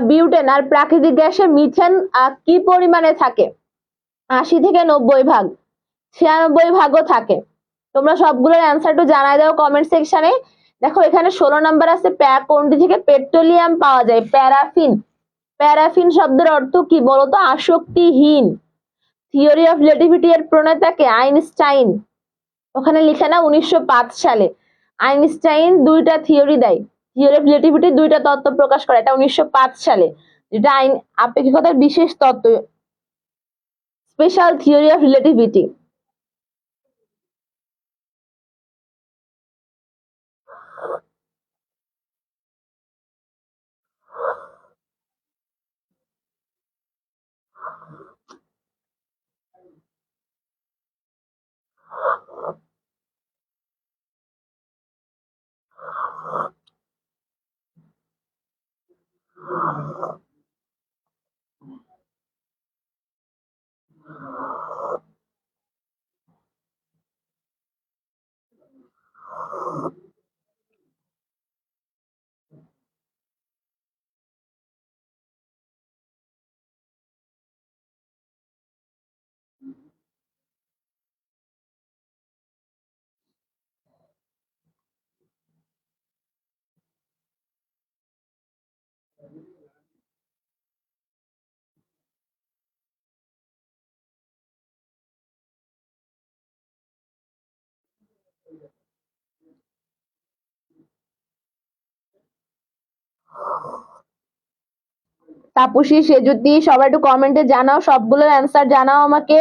বিউটেন আর প্রাকৃতিক গ্যাসে মিথেন কি পরিমাণে থাকে? 80 থেকে 90 ভাগ, 96 ভাগও থাকে। তোমরা সবগুলোর অ্যান্সার একটু জানাই দাও কমেন্ট সেকশনে। দেখো এখানে 16 নাম্বার আছে, কোনটি থেকে পেট্রোলিয়াম পাওয়া যায়? প্যারাফিন। প্যারাফিন শব্দের অর্থ কি বলতো? আসক্তিহীন। থিওরি অফ রিলেটিভিটি এর প্রণেতাকে? আইনস্টাইন। ওখানে লিখে না 1905 সালে আইনস্টাইন দুইটা থিওরি দেয়, থিওরি অফ রিলেটিভিটি দুইটা তত্ত্ব প্রকাশ করে, এটা 1905 সালে, যেটা আপেক্ষিকতার বিশেষ তত্ত্ব, special theory of relativity. Tapasi, Sejuti, সবাই একটু কমেন্টে জানাও, সবগুলোর অ্যান্সার জানাও আমাকে।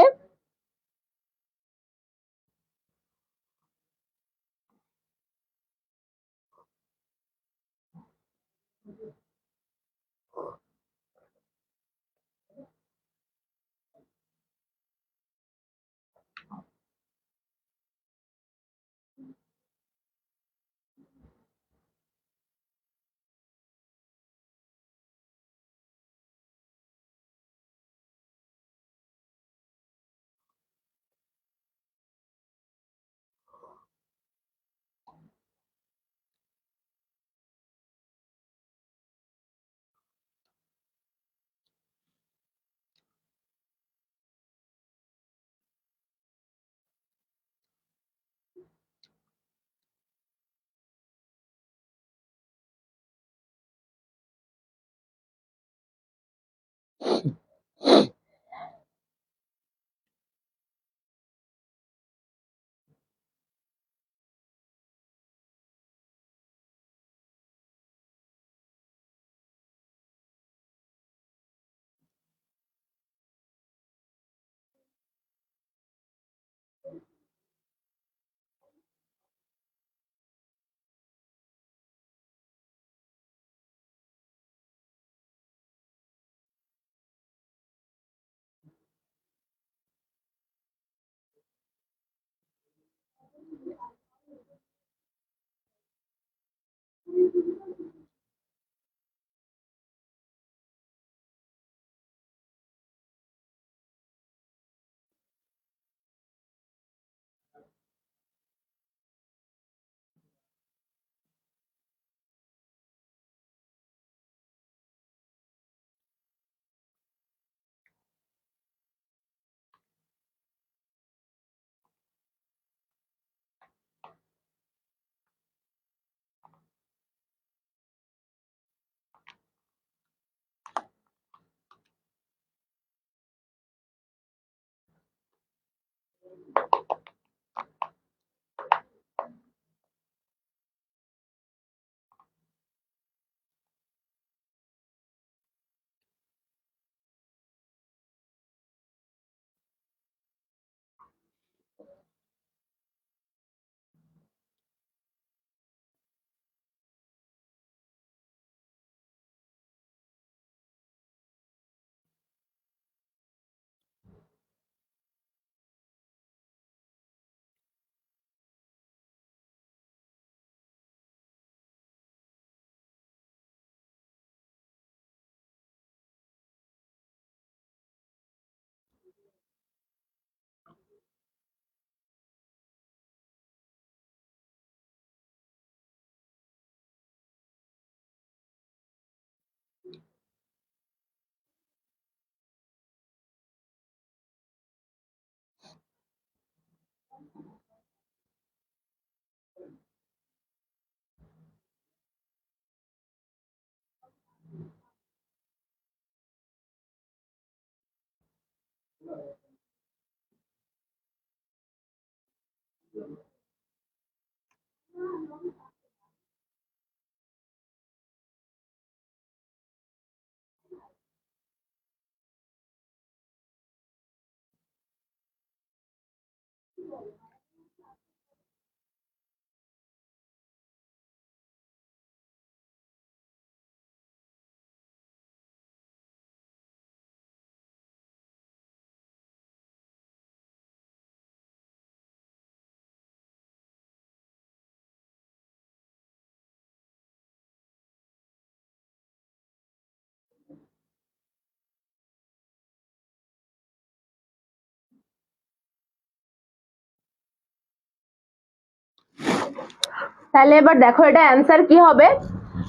তাহলে এবার দেখো এটা অ্যান্সার কি হবে।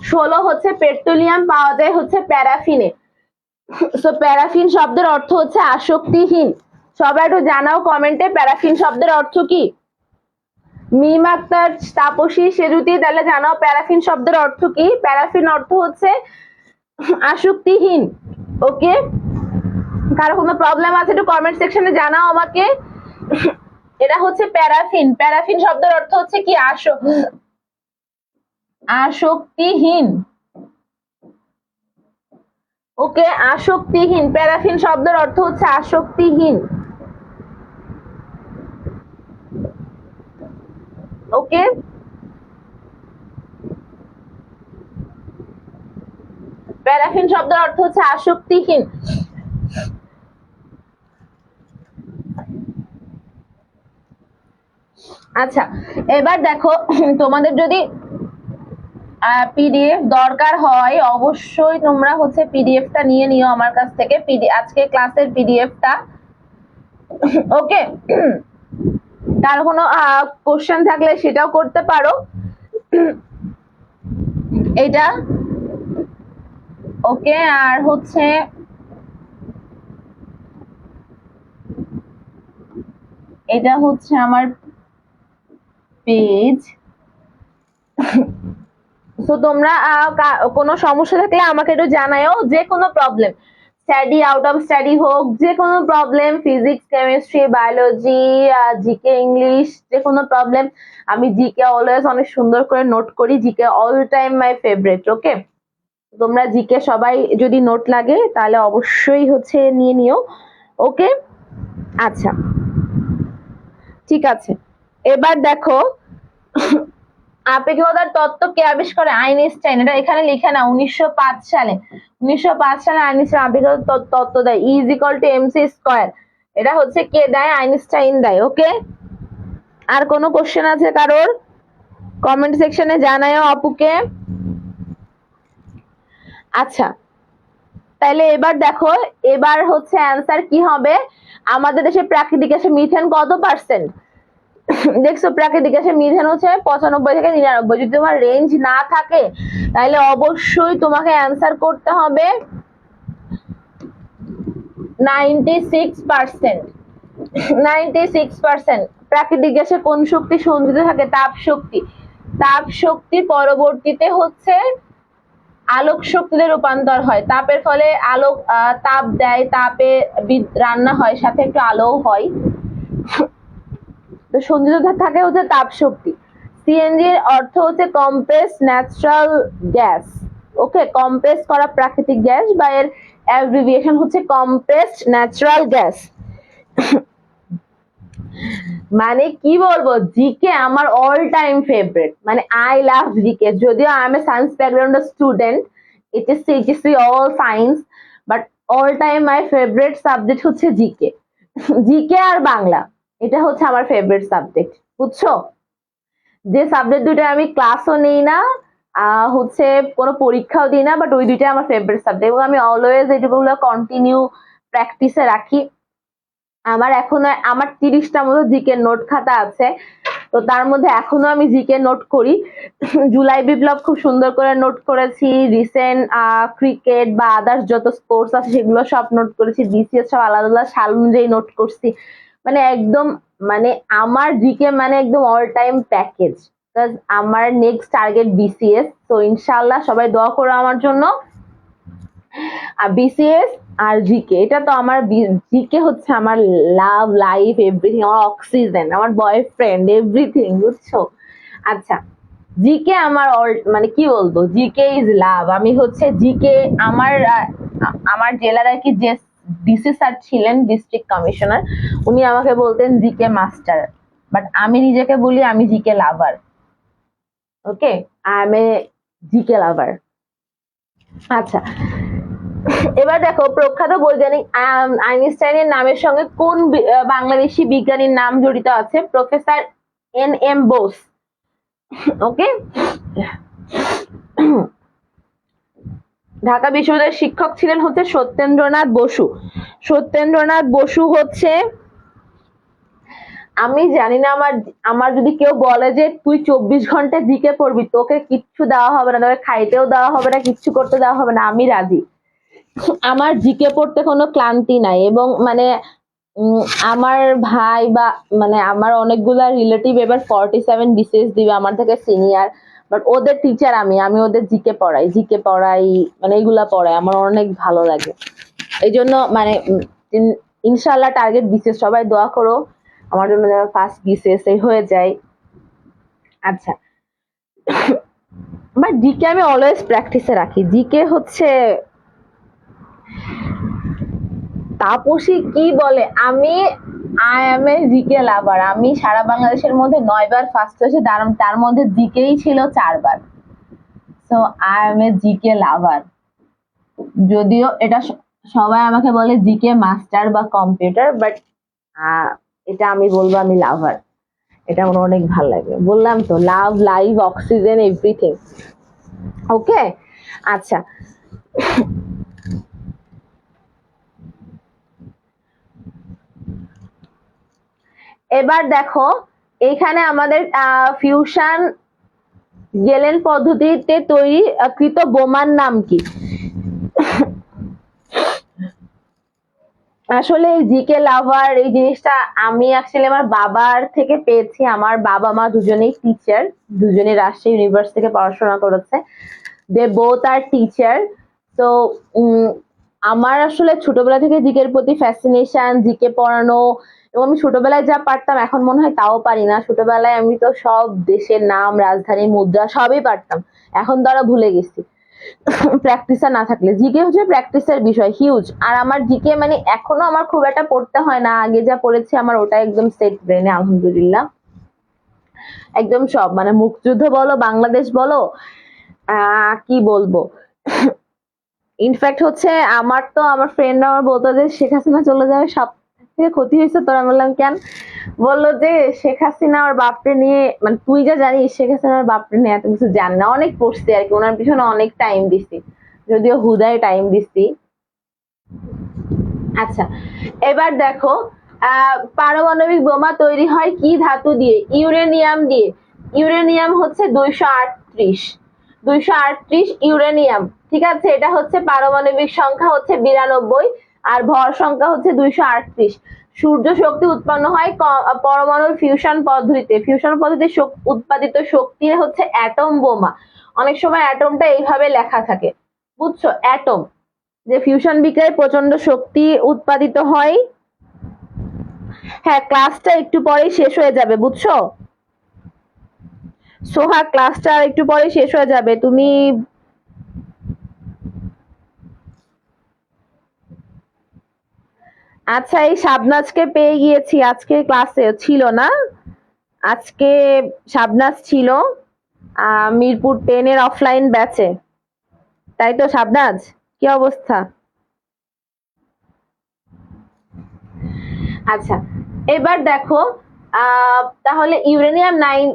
16 হচ্ছে পেট্রোলিয়াম পাওয়া যায় হচ্ছে প্যারাফিনে। সো প্যারাফিন শব্দের অর্থ হচ্ছে আসক্তিহীন। সবাই একটু জানাও কমেন্টে প্যারাফিন শব্দের অর্থ কি। মিম আক্তার, তাপসী, সেজুতি, তাহলে জানাও প্যারাফিন শব্দের অর্থ কি। প্যারাফিন অর্থ হচ্ছে আসক্তিহীন। ওকে, কারো কোনো প্রবলেম আছে একটু কমেন্ট সেকশনে জানাও আমাকে। এটা হচ্ছে প্যারাফিন। প্যারাফিন শব্দের অর্থ হচ্ছে কি আসক্তিহীন। ওকে, আসক্তিহীন। প্যারাফিন শব্দের অর্থ হচ্ছে আসক্তিহীন। ওকে, প্যারাফিন শব্দের অর্থ হচ্ছে আসক্তিহীন। আচ্ছা, এবার দেখো তোমাদের যদি পিডিএফ দরকার হয় অবশ্যই তোমরা হচ্ছে পিডিএফটা নিয়ে নিও আমার কাছ থেকে, আজকে ক্লাসের পিডিএফটা। ওকে, কার কোনো কোশ্চেন থাকলে সেটাও করতে পারো। এটা ওকে, আর হচ্ছে এটা হচ্ছে আমার পেজ। তো তোমরা কোনো সমস্যা থাকলে আমাকে একটু জানাও, যে কোনো problem, study out of study হোক, যে কোনো problem, physics, chemistry, biology, GK, English, যে কোনো প্রবলেম। আমি জিকে অলওয়েজ অনেক সুন্দর করে নোট করি, GK all time my favourite. Okay, তোমরা জিকে সবাই যদি নোট লাগে তাহলে অবশ্যই হচ্ছে নিয়ে নিও। ওকে, আচ্ছা ঠিক আছে। এবার দেখো আপেক্ষিকতার তত্ত্ব কে আবিষ্কার করে? আইনস্টাইন। এটা এখানে লিখে না, 1905 সালে। 1905 সালে আইনস্টাইন আপেক্ষিকতার তত্ত্ব দেয়, E = mc স্কয়ার। এটা হচ্ছে কে দেয়? আইনস্টাইন দেয়। ওকে, আর কোনো কোশ্চেন আছে কারোর? কমেন্ট সেকশনে জানাও আপুকে। আচ্ছা, তাহলে এবার দেখো, এবার হচ্ছে অ্যান্সার কি হবে। আমাদের দেশে প্রাকৃতিক গ্যাসে মিথেন কত পার্সেন্ট? দেখছো প্রাকৃতিক গ্যাসের মিথেন হচ্ছে 95 থেকে 99। যদি তোমার রেঞ্জ না থাকে তাহলে অবশ্যই তোমাকে অ্যান্সার করতে হবে 96%। 96%। প্রাকৃতিক গ্যাসে কোন শক্তি সঞ্চিত থাকে? তাপ শক্তি। তাপ শক্তি পরবর্তীতে হচ্ছে আলোক শক্তিতে রূপান্তর হয়। তাপের ফলে আলোক তাপ দেয়, তাপে রান্না হয়, সাথে একটু আলোও হয়। তো সঞ্চিত থাকে হচ্ছে তাপ শক্তি। সিএনজি এর অর্থ হচ্ছে কম্প্রেস ন্যাচারাল গ্যাস। ওকে, কম্প্রেস করা প্রাকৃতিক গ্যাস, বা এর অ্যাব্রিভিয়েশন হচ্ছে কম্প্রেসড ন্যাচারাল গ্যাস। মানে কি বলবো, জিকে আমার অল টাইম ফেভারিট। মানে আই লাভ জিকে। যদিও I am a science background student, HSC all science, but all time my favourite subject হচ্ছে জিকে। জিকে আর বাংলা, এটা হচ্ছে আমার ফেভারিট সাবজেক্ট, বুঝছো? যে সাবজেক্ট দুটো আমি ক্লাসও নেই না, হচ্ছে কোনো পরীক্ষাও দিই না, বাট ওই দুইটা আমার ফেভারিট সাবজেক্ট, এবং আমি অলওয়েজ এইটুকুগুলো কন্টিনিউ প্র্যাকটিসে রাখি। আমার এখনো আমার 30টা মতো জিকে নোট খাতা আছে, তো তার মধ্যে এখনো আমি জিকে নোট করি। জুলাই বিপ্লব খুব সুন্দর করে নোট করেছি, রিসেন্ট ক্রিকেট বা আদার্স যত স্পোর্টস আছে সেগুলো সব নোট করেছি, বিসিএস সব আলাদা আলাদা সাল অনুযায়ী নোট করছি। মানে একদম, মানে আমার জিকে মানে একদম অল টাইম প্যাকেজ। আমার নেক্সট টার্গেট বিসিএস, তো ইনশাআল্লাহ সবাই দোয়া করো আমার জন্য। আর বিসিএস আর জিকে, এটা তো আমার জিকে হচ্ছে আমার লাভ, লাইফ, এভরিথিং, আমার অক্সিজেন, আমার বয়ফ্রেন্ড, এভরিথিং, বুঝছো? আচ্ছা, জিকে আমার মানে কি বলবো, জিকে ইজ লাভ। আমি হচ্ছে জিকে, আমার জেলার আর কি যে ডিসি স্যার ছিলেন, ডিস্ট্রিক্ট কমিশনার, উনি আমাকে বলতেন জিকে মাস্টার, বাট আমি নিজেকে বলি আমি GK lover. Okay, I am a GK lover. আচ্ছা, এবার দেখো, প্রখ্যাত বৈজ্ঞানিক আইনস্টাইনের নামের সঙ্গে কোন বাংলাদেশি বিজ্ঞানীর নাম জড়িত আছে? Professor N Bose. Okay, Dhaka বিশ্ববিদ্যালয়ের শিক্ষক ছিলেন হচ্ছে সত্যেন্দ্রনাথ বসু। সত্যেন্দ্রনাথ বসু হচ্ছে, আমি জানি না, আমার যদি কেউ বলে যে তুই 24 ঘন্টা জিকে পড়বি, তোকে কিচ্ছু দেওয়া হবে না, তোকে খাইতেও দেওয়া হবে না, কিচ্ছু করতে দেওয়া হবে না, আমি রাজি। আমার জিকে পড়তে কোনো ক্লান্তি নাই, এবং মানে আমার ভাই বা মানে আমার অনেকগুলা রিলেটিভ এবার 47 বিসিএস দিবে, আমার থেকে সিনিয়র, বাট ওদের টিচার আমি ওদের জিকে পড়াই, মানে এইগুলা পড়াই, আমার অনেক ভালো লাগে। এই জন্য মানে ইনশাল্লাহ টার্গেট বিসিএস, সবাই দোয়া করো আমার জন্য যেন ফার্স্ট বিসিএস হয়ে যায়। আচ্ছা, বাট জিকে আমি অলওয়েজ প্র্যাকটিসে রাখি। জিকে হচ্ছে, তাপসী কি বলে, আই এম এ জিকে লাভার। আমি সারা বাংলাদেশের মধ্যে 9বার ফার্স্ট হয়েছে, তার মধ্যে জিকেই ছিল 4বার। So I am a GK lover. যদিও এটা সবাই আমাকে বলে জিকে মাস্টার বা কম্পিউটার, বাট এটা আমি বলবো আমি লাভার। এটা আমার অনেক ভালো লাগে, বললাম তো, লাভ, লাইফ, অক্সিজেন, এভরিথিং। ওকে, আচ্ছা, এবার দেখো, এখানে আমাদের ফিউশন গেলেন পদ্ধতিতে তৈরি কৃত বোমার নাম কি? আসলে জিকে লাভার এই জিনিসটা আমি অ্যাকচুয়ালি আমার বাবার থেকে পেয়েছি। আমার বাবা মা দুজনেই টিচার, দুজনেই রাজশাহী ইউনিভার্সিটি থেকে পড়াশোনা করেছে, দে বোথ আর টিচার। তো আমার আসলে ছোটবেলা থেকে জিকের প্রতি ফ্যাসিনেশন, জিকে পড়ানো, এবং আমি ছোটবেলায় যা পারতাম এখন মনে হয় তাও পারি না। ছোটবেলায় আমি তো সব দেশের নাম, রাজধানী, মুদ্রা সবই পারতাম, এখন তো আরো ভুলে গেছি প্র্যাকটিসে না থাকলে। জিকে হচ্ছে প্র্যাকটিসের বিষয়, হিউজ। আর আমার জিকে মানে এখনো আমার খুব একটা পড়তে হয় না, আগে যা পড়েছি আমার ওটা একদম সেট ব্রেনে, আলহামদুলিল্লাহ। একদম সব, মানে মুক্তিযুদ্ধ বলো, বাংলাদেশ বলো, কি বলবো, ইনফ্যাক্ট হচ্ছে আমার ফ্রেন্ডরা আমার বলতো যে শেখ হাসিনা চলে যাবে, সব থেকে ক্ষতি হয়েছে তোর। আমি বললাম কেন? বললো যে শেখ হাসিনা আর বাপরে নিয়ে, মানে তুই যা জানিস শেখ হাসিনা আর বাপরে নিয়ে এত কিছু জানি না। অনেক পড়ছি আর কি, ওনার পিছনে অনেক টাইম দিছি, যদিও হুদায় টাইম দিছি। আচ্ছা, এবার দেখো, পারমাণবিক বোমা তৈরি হয় কি ধাতু দিয়ে? ইউরেনিয়াম দিয়ে। ইউরেনিয়াম হচ্ছে 238 ইউরেনিয়াম, ঠিক আছে? এটা হচ্ছে পারমাণবিক সংখ্যা হচ্ছে 92, আর ভর সংখ্যা হচ্ছে 238। সূর্য শক্তি উৎপন্ন হয় পরমাণুর ফিউশন পদ্ধতিতে। ফিউশন পদ্ধতিতে উৎপাদিত শক্তি হচ্ছে অ্যাটম বোমা। অনেক সময় অ্যাটমটা এইভাবে লেখা থাকে, বুঝছো? অ্যাটম, যে ফিউশন বিক্রিয়ায় প্রচন্ড শক্তি উৎপাদিত হয়। হ্যাঁ, ক্লাসটা একটু পরেই শেষ হয়ে যাবে, বুঝছো সোহা? ক্লাসটা একটু পরে শেষ হয়ে যাবে, তুমি আচ্ছা, এই শাবনাজকে পেয়ে গিয়েছি, আজকে ক্লাসে ছিল না। আজকে শাবনাজ ছিল মিরপুর 10 অফলাইন ব্যাচে, তাই তো? শাবনাজ, কি অবস্থা? আচ্ছা, এবার দেখো, তাহলে ইউরেনিয়াম 9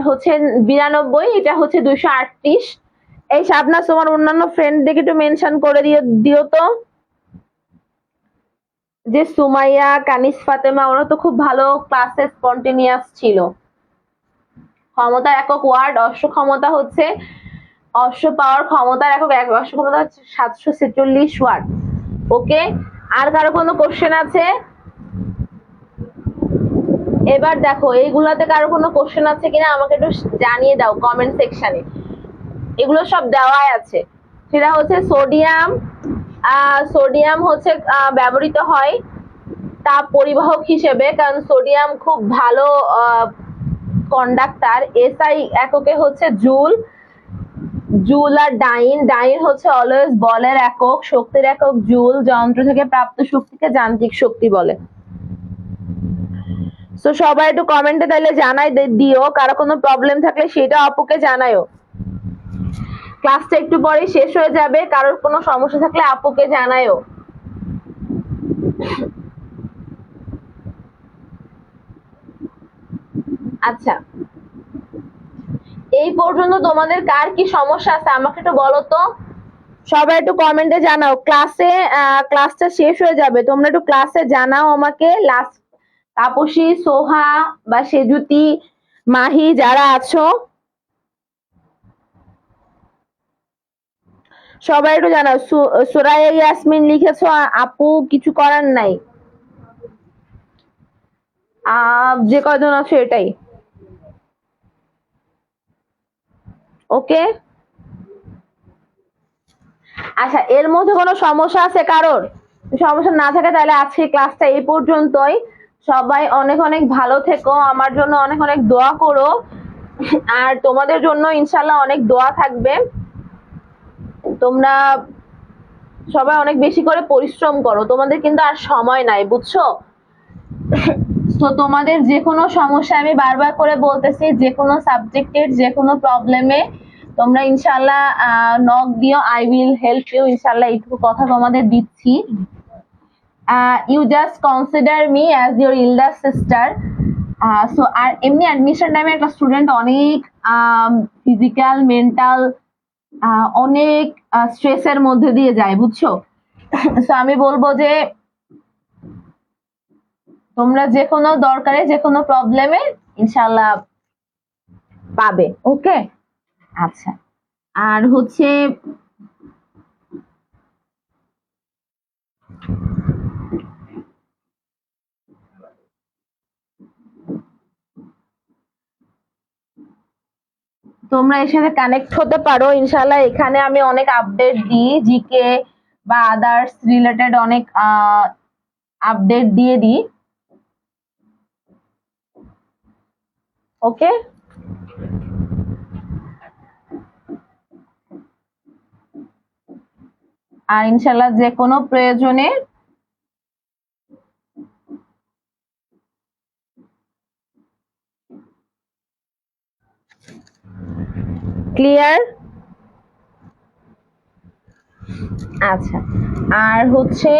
হচ্ছে 92, এটা হচ্ছে 238। এই শাবনাজ, তোমার অন্যান্য ফ্রেন্ডদেরকে একটু মেনশন করে দিও তো, যে সুমাইয়া, কানিস, ফাতেমা, ওরা তো খুব ভালো ক্লাসে স্পন্টেনিয়াস ছিল। ক্ষমতার একক ওয়ার্ড, অশ্ব ক্ষমতা হচ্ছে, অশ্ব পাওয়ার ক্ষমতার একক, অশ্ব ক্ষমতা হচ্ছে 746 ওয়াট। ওকে, আর কারো কোনো কোশ্চেন আছে? এবার দেখো, এইগুলাতে কারো কোনো কোশ্চেন আছে কিনা আমাকে একটু জানিয়ে দাও কমেন্ট সেকশনে। এগুলো সব দেওয়াই আছে। সেটা হচ্ছে সোডিয়াম, সোডিয়াম হচ্ছে ব্যবহৃত হয় তাপ পরিবাহক হিসেবে, কারণ সোডিয়াম খুব ভালো কন্ডাক্টর। এসআই এককে হচ্ছে জুল, জুল আর ডাইন। ডাইন হচ্ছে অলওয়েজ বলের একক, শক্তির একক জুল। যন্ত্র থেকে প্রাপ্ত শক্তিকে যান্ত্রিক শক্তি বলে। তো সবাই একটু কমেন্টে তাহলে জানাই দিও, কারো কোনো প্রবলেম থাকলে সেটা আপুকে জানায়ও। ক্লাসটা একটু পরেই শেষ হয়ে যাবে, কারোর কোনো সমস্যা থাকলে আপুকে জানায়ও। আচ্ছা, এই পর্যন্ত তোমাদের কার কি সমস্যা আছে আমাকে একটু বলো তো, সবাই একটু কমেন্টে জানাও। ক্লাসটা শেষ হয়ে যাবে, তোমরা একটু ক্লাসে জানাও আমাকে। লাস্ট তাপসী, সোহা বা সেজুতি, মাহি যারা আছো সবাই একটু জানাও। সুরাইয়া ইয়াসমিন লিখেছো আপু কিছু করার নাই, যে কয়জন আছো এটাই ওকে। আচ্ছা, এর মধ্যে কোনো সমস্যা আছে কারোর? সমস্যা না থাকে তাহলে আজকে ক্লাসটা এই পর্যন্তই। সবাই অনেক অনেক ভালো থেকো, আমার জন্য অনেক অনেক দোয়া করো, আর তোমাদের জন্য ইনশাল্লাহ অনেক দোয়া থাকবে। তোমরা সবাই অনেক বেশি করে পরিশ্রম করো, তোমাদের কিন্তু আর সময় নাই, বুঝছো? তো তোমাদের যে কোনো সমস্যা, আমি বারবার করে বলতেছি, যে কোনো সাবজেক্টের যে কোনো প্রবলেমে তোমরা ইনশাল্লাহ নক দিও, আই উইল হেল্প ইউ ইনশাল্লাহ, এইটুকু কথা তোমাদের দিচ্ছি। You just consider me as your elder sister. So আর এমনি অ্যাডমিশন টাইমে একটা স্টুডেন্ট অনেক ফিজিক্যাল মেন্টাল অনেক স্ট্রেসের মধ্যে দিয়ে যায়, বুঝছো? সো আমি বলবো যে তোমরা যে কোনো দরকারে যে কোনো প্রবলেমে ইনশাল্লাহ পাবে, ওকে? আচ্ছা, আর হচ্ছে তোমরা এর সাথে কানেক্ট হতে পারো ইনশাল্লাহ। এখানে আমি অনেক আপডেট দিই, জিকে বা আদার্স রিলেটেড অনেক আপডেট দিয়ে দিই, ওকে? আর ইনশাল্লাহ যে কোনো প্রয়োজনে ক্লিয়ার। আচ্ছা, আর হচ্ছে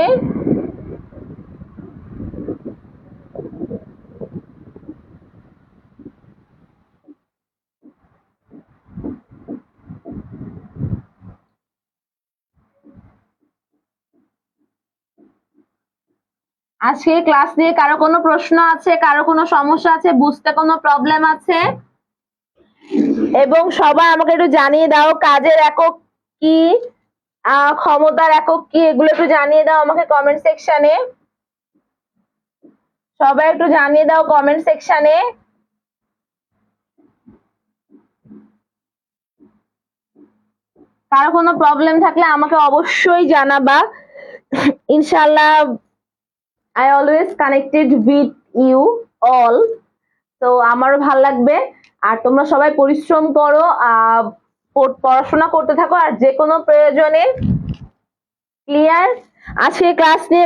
আজকে ক্লাস নিয়ে কারো কোনো প্রশ্ন আছে, কারো কোনো সমস্যা আছে, বুঝতে কোনো প্রবলেম আছে? এবং সবাই আমাকে একটু জানিয়ে দাও কাজের একক কি, ক্ষমতার একক কি, এগুলো একটু জানিয়ে দাও আমাকে কমেন্ট সেকশনে। সবাই একটু জানিয়ে দাও কমেন্ট সেকশনে। কারো কোনো প্রবলেম থাকলে আমাকে অবশ্যই জানাবা ইনশাল্লাহ। I always connected with you all, তো আমারও ভাল লাগবে। আর তোমরা সবাই পরিশ্রম করো, পড়াশোনা করতে থাকো, আর যে কোনো প্রয়োজনে ক্লিয়ার। আজকে ক্লাস নিয়ে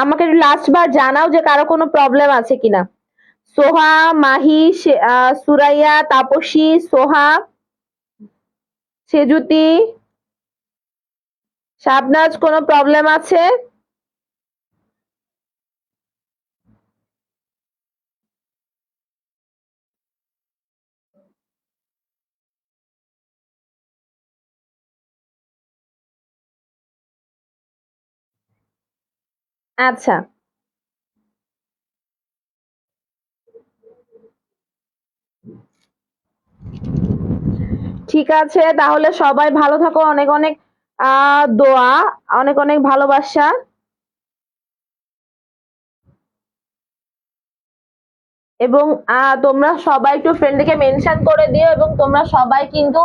আমাকে লাস্ট বার জানাও যে কারো কোনো প্রবলেম আছে কিনা। সোহা, মাহি, সুরাইয়া, তাপসী, সোহা, সেজুতি, শাবনাজ, কোনো প্রবলেম আছে? আচ্ছা, ঠিক আছে, তাহলে সবাই ভালো থাকো, অনেক অনেক দোয়া, অনেক অনেক ভালোবাসা। এবং তোমরা সবাই একটু ফ্রেন্ডকে মেনশন করে দিও, এবং তোমরা সবাই কিন্তু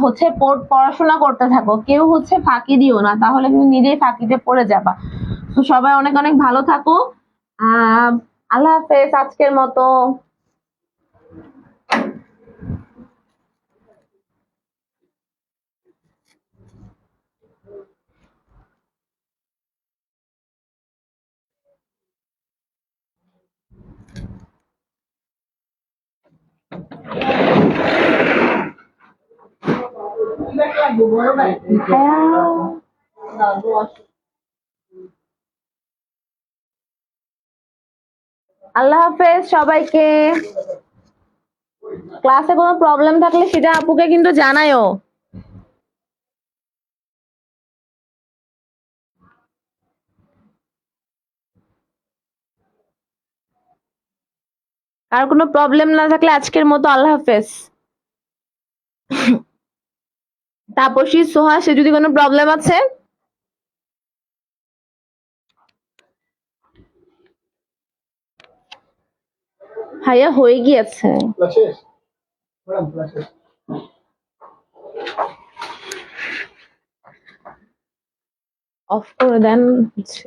হচ্ছে পড়াশোনা করতে থাকো, কেউ হচ্ছে ফাঁকি দিও না, তাহলে তুমি নিজেই ফাঁকিতে পড়ে যাবা। তো সবাই অনেক অনেক ভালো থাকো। আল্লাহ হাফেজ আজকের মতো। আল্লাহ হাফেজ সবাইকে। ক্লাসে কোনো প্রবলেম থাকলে সেটা আপুকে কিন্তু জানায়ও। আর কোনো প্রবলেম না থাকলে আজকের মতো আল্লাহ হাফেজ। তাপসী, সোহা, সে যদি কোনো প্রবলেম আছে? ভাইয়া হয়ে গিয়েছে। অফ করে দেন হচ্ছে।